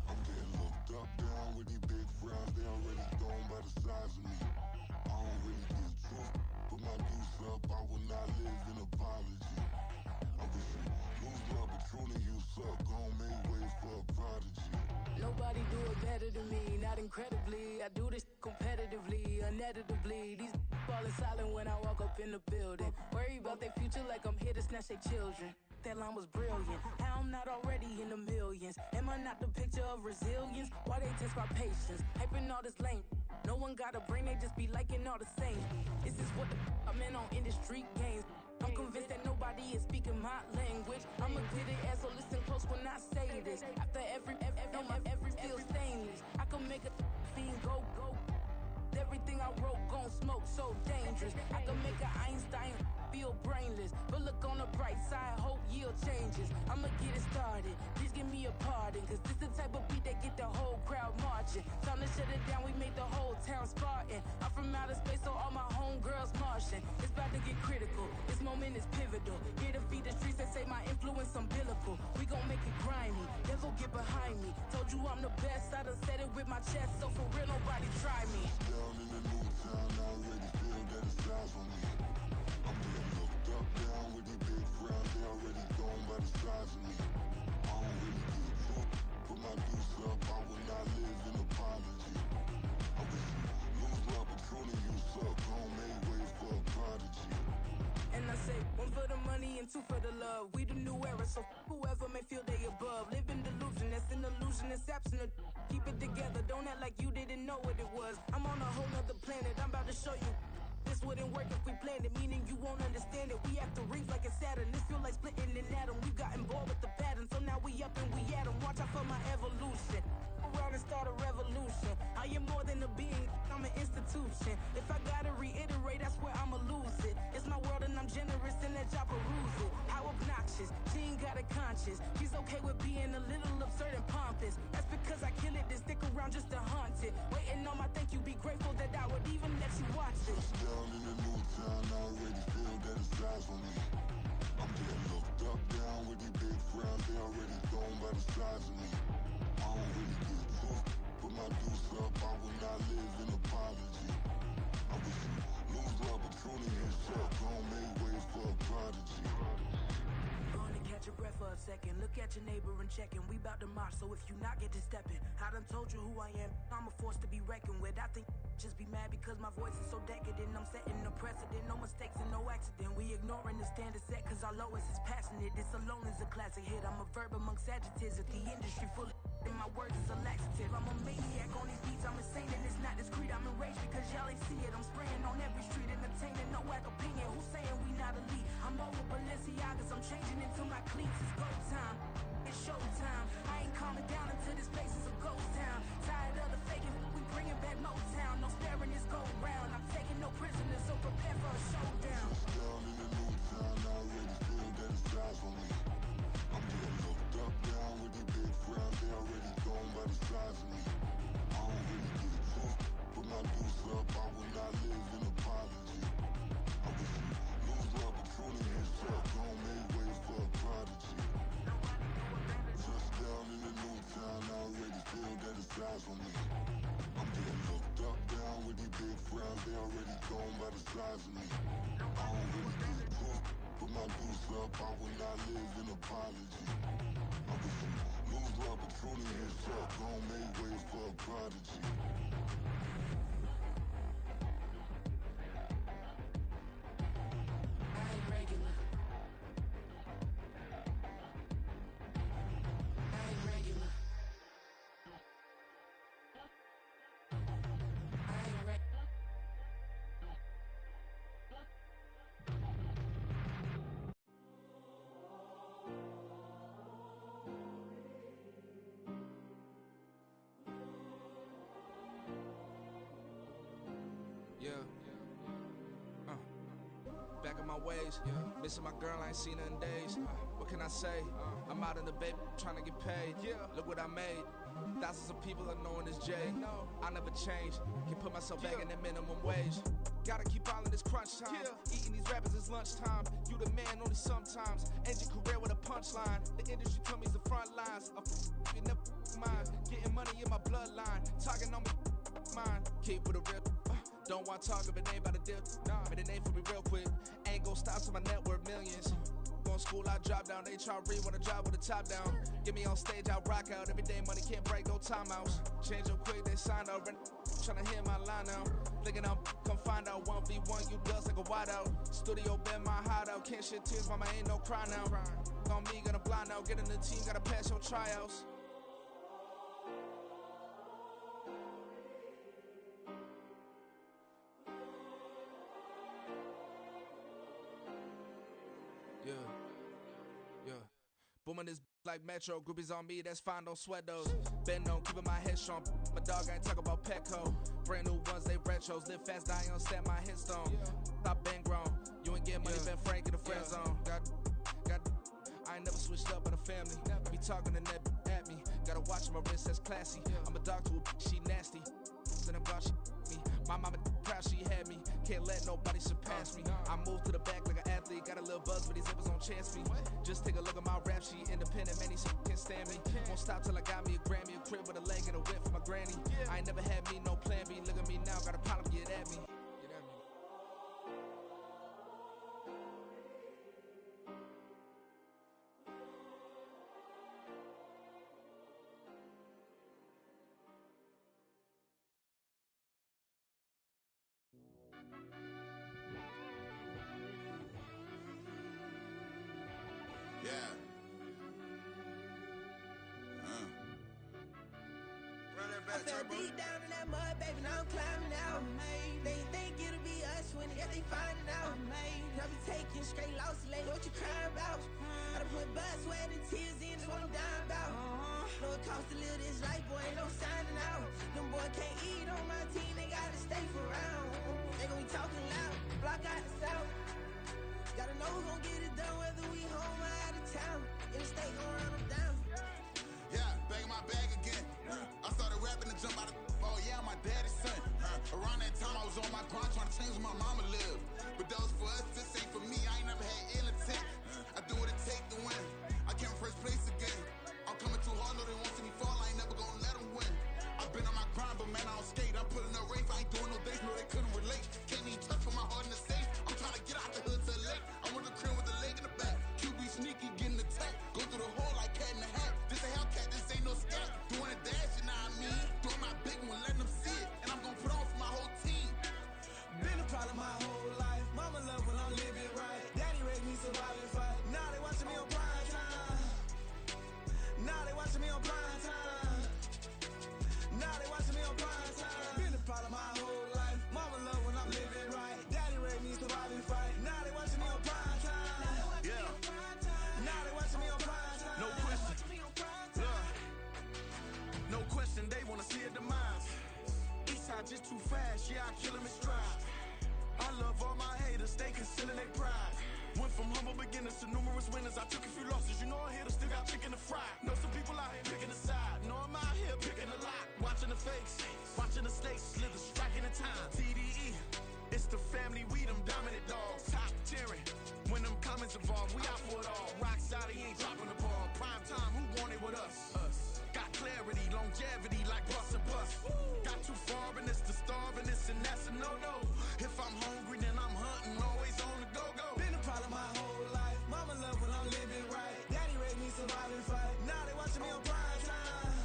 I'm getting looked up, down with these big frowns, they already thrown by the size of me. I don't really give two, put my deuce up, I will not live in apology. I wish you lose love, but truly you suck, gon' make way for a prodigy. Nobody do it better than me, not incredibly. I do this competitively, uneditably. These falling silent when I walk up in the building. Worry about their future like I'm here to snatch their children. That line was brilliant. How I'm not already in the millions? Am I not the picture of resilience? Why they test my patience? Hyping all this lame. No one got a brain, they just be liking all the same. This is what the I'm in on industry games. I'm convinced that nobody is speaking my language. I'm a good ass, so listen close when I say this. After every feel stainless. I can make a fiend go. Everything I wrote gon' smoke, so dangerous. I can make an Einstein feel brainless. But look on the bright side, hope yield changes. I'ma get it started, please give me a pardon. Cause this the type of beat that get the whole crowd marching. Time to shut it down, we made the whole town Spartan. I'm from outer space, so all my homegirls Martian. It's about to get critical, this moment is pivotal. Here to feed the streets that say my influence umbilical. We gon' make it grimy, devil get behind me. Told you I'm the best, I done said it with my chest. So for real, nobody try me. Down in the new town, I already feel that it's eyes on me. I'm getting looked up, down with these big frowns, they already thrown by the size of me. I don't really give two, put my deuce up, I will not live in apology. I wish you lose love, but truly you suck, gon' make way for a prodigy. And I say, one for the money and two for the love. We the new era, so whoever may feel they above. Live in delusion, that's an illusion, it's absent. Keep it together, don't act like you didn't know what it was. I'm on a whole nother planet, I'm about to show you. This wouldn't work if we planned it, meaning you won't understand it. We have to rings like a Saturn, this feel like splitting an atom. We got involved with the pattern, so now we up and we at 'em. Watch out for my evolution. Around and start a revolution. I am more than a being, I'm an institution. If I gotta reiterate, that's where I'ma lose it. It's my world and I'm generous and let y'all peruse it. How obnoxious, she ain't got a conscience. She's okay with being a little absurd and pompous. That's because I kill it, then stick around just to haunt it. Waiting on my thank you, be grateful that I would even let you watch it. Down in the new town, I already feel that it's eyes on me. I'm getting looked up, down with these big frowns, they already thrown by the size of me. I don't really give two, put my deuce up, I will not live in apology. I wish you lose love, but truly you suck, gon' make way for a prodigy. Gonna catch your breath for a second. Look at your neighbor and checking. We bout to march, so if you not get to stepping. I done told you who I am. I'm a force to be reckoned with. I think just be mad because my voice is so decadent. I'm setting a precedent. No mistakes and no accident. We ignoring the standard set cause our lowest is passionate. This alone is a classic hit. I'm a verb amongst adjectives. If the industry full of and my words is a laxative. I'm a maniac on these beats. I'm insane and it's not discreet. I'm enraged because y'all ain't see it. I'm spraying on every street, entertaining no whack opinion. Who's saying we not elite? I'm over Balenciagas. I'm changing into my cleats. It's go time. It's showtime. I ain't calming down until this place is a ghost town. Tired of the faking. We bringing back Motown. No sparing this go round. I'm taking no prisoners, so prepare for a showdown. Down in the new town, I already feel that it's eyes on me. I'm getting looked up, down with these big frowns, they already thrown by the size of me. I don't really give two, put my deuce up, I will not live in apology. I wish you lose love, but truly you suck, gon' make way for a prodigy. Touchdown in the new town, I already feel that it's eyes on me. I'm getting looked up, down with these big frowns, they already thrown by the size of me. I don't really give two, put my deuce up, I will not live in apology. I wish you lose love, but truly you suck, gon' make way for a prodigy. back on my ways. Missing my girl, I ain't seen her in days. What can I say? I'm out in the baby trying to get paid. Look what I made. Thousands of people are knowing this Jay. I never change. Can put myself back in that minimum wage. Gotta keep all in this crunch time. Eating these rappers is lunchtime. You the man only sometimes. End your career with a punchline. The industry told me it's the front lines. You never mind. Getting money in my bloodline. Talking on me, mine. Keep with a real. Don't want to talk if it ain't about a deal. Made a name for me real quick. Ain't gon' stop till my net worth millions. Going school, I drop down. They try to read when I drive with the top down. Get me on stage, I rock out. Every day money can't break, no timeouts. Change up quick, they sign up. Tryna hear my line now. Thinking I'm come find out 1v1, you dust like a wideout. Studio been my hideout. Can't shed tears, mama ain't no cry now. On me, gonna blind out. Get in the team, gotta pass your tryouts. Yeah. Booming this like Metro. Groupies on me, that's fine, don't sweat those. Been on, keeping my head strong. My dog ain't talk about Petco. Brand new ones, they retros. Live fast, die on set, my headstone. Stop been grown. You ain't get money, been frank in the friend zone. I ain't never switched up on the family. Be talking to that at me. Gotta watch my wrist, that's classy. I'm a dog to a she nasty. Then I'm about she me. My mama proud she had me. Can't let nobody surpass me. I move to the back like an athlete. Got a little buzz, but these zippers don't chance me. Just take a look at my rap sheet. Independent, man, these can't stand me. Won't stop till I got me a Grammy, a crib with a leg and a whip for my granny. I ain't never had me no plan B. Look at me now, got a problem, get at me. I fell deep down in that mud, baby, now I'm climbing out. They think it'll be us when they finding out. I be taking straight losses, lady, what you crying about? I done put blood, sweat, and tears in, just what I'm dying about. Know it costs to live this life, boy, ain't no signing out. Them boy can't eat on my team, they gotta stay for round. They gon' be talking loud, block out the south. Gotta know who gon' get it done, whether we home or out of town. In the state gon' run them down. Yeah, back in my bag again. I started rapping to jump out of oh yeah, I'm my daddy's son. Around that time I was on my grind trying to change where my mama lived. But those for us, this ain't for me. I ain't never had ill intent. I do what it take to win. I came first place again. I'm coming too hard, no they won't see me fall. I ain't never gonna let them win. I've been on my grind, but man I don't skate. I'm putting up race, I ain't doing no dates, no they couldn't relate. Can't even touch with my heart in the safe. I'm trying to get out the hood to the lake. I want the crib with the leg in the back. QB sneaky, getting attacked. Go through the hole like cat in the hat. This a Hellcat, this ain't no scat. Doing a dash, you know what I mean? Doing my big one, letting them see it. And I'm gonna put on for my whole team. Been a problem my whole life. Mama love when I'm living right. Daddy raised me survive and fight. Now they watching me on prime time. Now they watching me on prime time. Now they watching me on prime time. Been a problem my whole life. Mama love when I'm living right. Daddy raised me survive and fight. Now they watching me on prime time. Yeah. Now they watching me on prime time. No question. Look. No question, they wanna see a demise. Eastside just too fast, yeah, I kill him in stride. I love all my haters, they concealing their pride. Went from humble beginners to numerous winners. I took a few losses, you know I hit, still got chicken to fry. Know some people out here picking a side. Know I'm out here picking a lot. Watching the fakes, watching the snakes slither, striking the time. TDE, it's the family, we them dominant dogs. Top tiering, when them comments involved, we out for it all. Rock solid, he ain't dropping the ball. Prime time, who want it with us? Got clarity, longevity like bus and bus. Got too far and it's the starving, this and that's a no-no. If I'm hungry, then I'm hunting, always on the go-go. Been a problem my whole life. Mama love when I'm living right. Daddy raised me survive and fight. Now they watching me on prime time.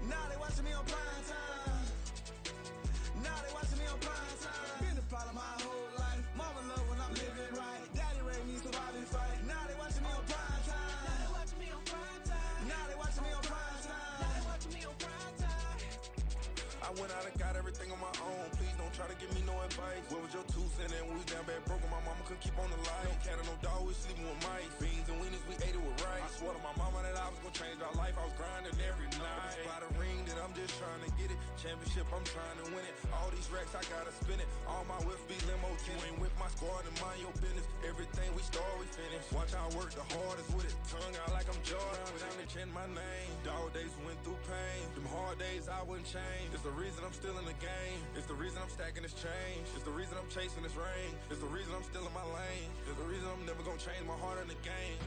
Now they watching me on prime time. Now they watching me on prime time. Been a problem my whole life. Mama love when I'm living right. Daddy raised me survive and fight. Now they watching me on prime time. Now they watching me on prime time. Now they watching me on prime time. Now they watching me on prime time. I went out and got everything on my own. Please don't try to give me no advice. What was your 2 cents and we was down bad broke and my mama couldn't keep on the light. No cat and no dog, we sleeping with mice. Beans and weenies, we ate it with rice. I swore to my mama that I was gonna change our life. I was grinding every night. By the ring that I'm just just trying to get it. Championship, I'm trying to win it. All these racks, I gotta spin it. All my whips be limo tinted. You ain't with my squad and mind your business. Everything we start, we finish. Watch I work the hardest with it. Tongue out like I'm Jordan. Without me change my name. Dog days went through pain. Them hard days I wouldn't change. It's the reason I'm still in the game. It's the reason I'm stacking this change. It's the reason I'm chasing this ring. It's the reason I'm still in my lane. It's the reason I'm never gonna change my heart in the game.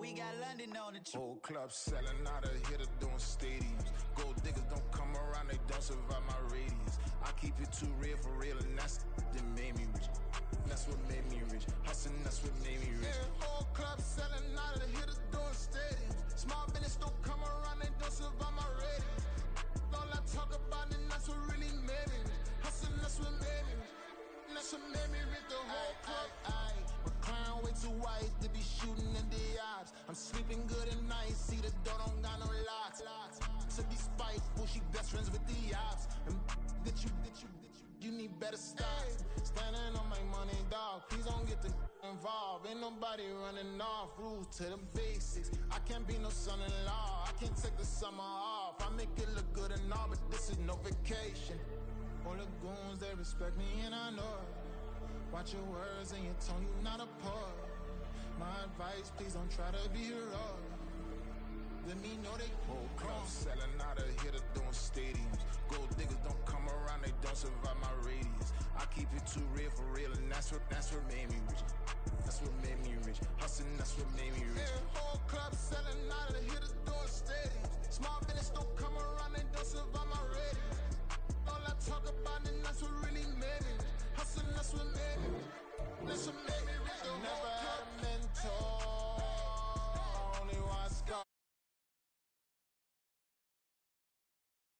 We got London on the Whole club selling out of hitter doing stadiums. Gold diggers don't come around, they don't survive my radius. I keep it too real for real, and that's that made me rich. That's what made me rich. Hustling, that's what made me rich. Yeah, whole club selling out of the hitters doing stadiums. Small business don't come around, they don't survive my radius. All I talk about, and that's what really made me rich. Hustling, that's what made me rich. That's what made me rich. The whole club. My crown way too white to be shooting in the eyes. I'm sleeping good at night, see the door don't got no locks. To be spiteful, she best friends with the ops. And you need better stop. Standing on my money, dog. Please don't get involved. Ain't nobody running off. Rules to the basics. I can't be no son-in-law. I can't take the summer off. I make it look good and all, but this is no vacation. All the goons, they respect me and I know it. Watch your words and your tone, you not a poet. My advice, please don't try to be heroic. Let me know they whole club selling out of hitter doing stadiums. Gold diggers don't come around, they don't survive my radius. I keep it too real for real, and that's what made me rich. That's what made me rich. Hustling, that's what made me rich. Yeah, whole club selling out of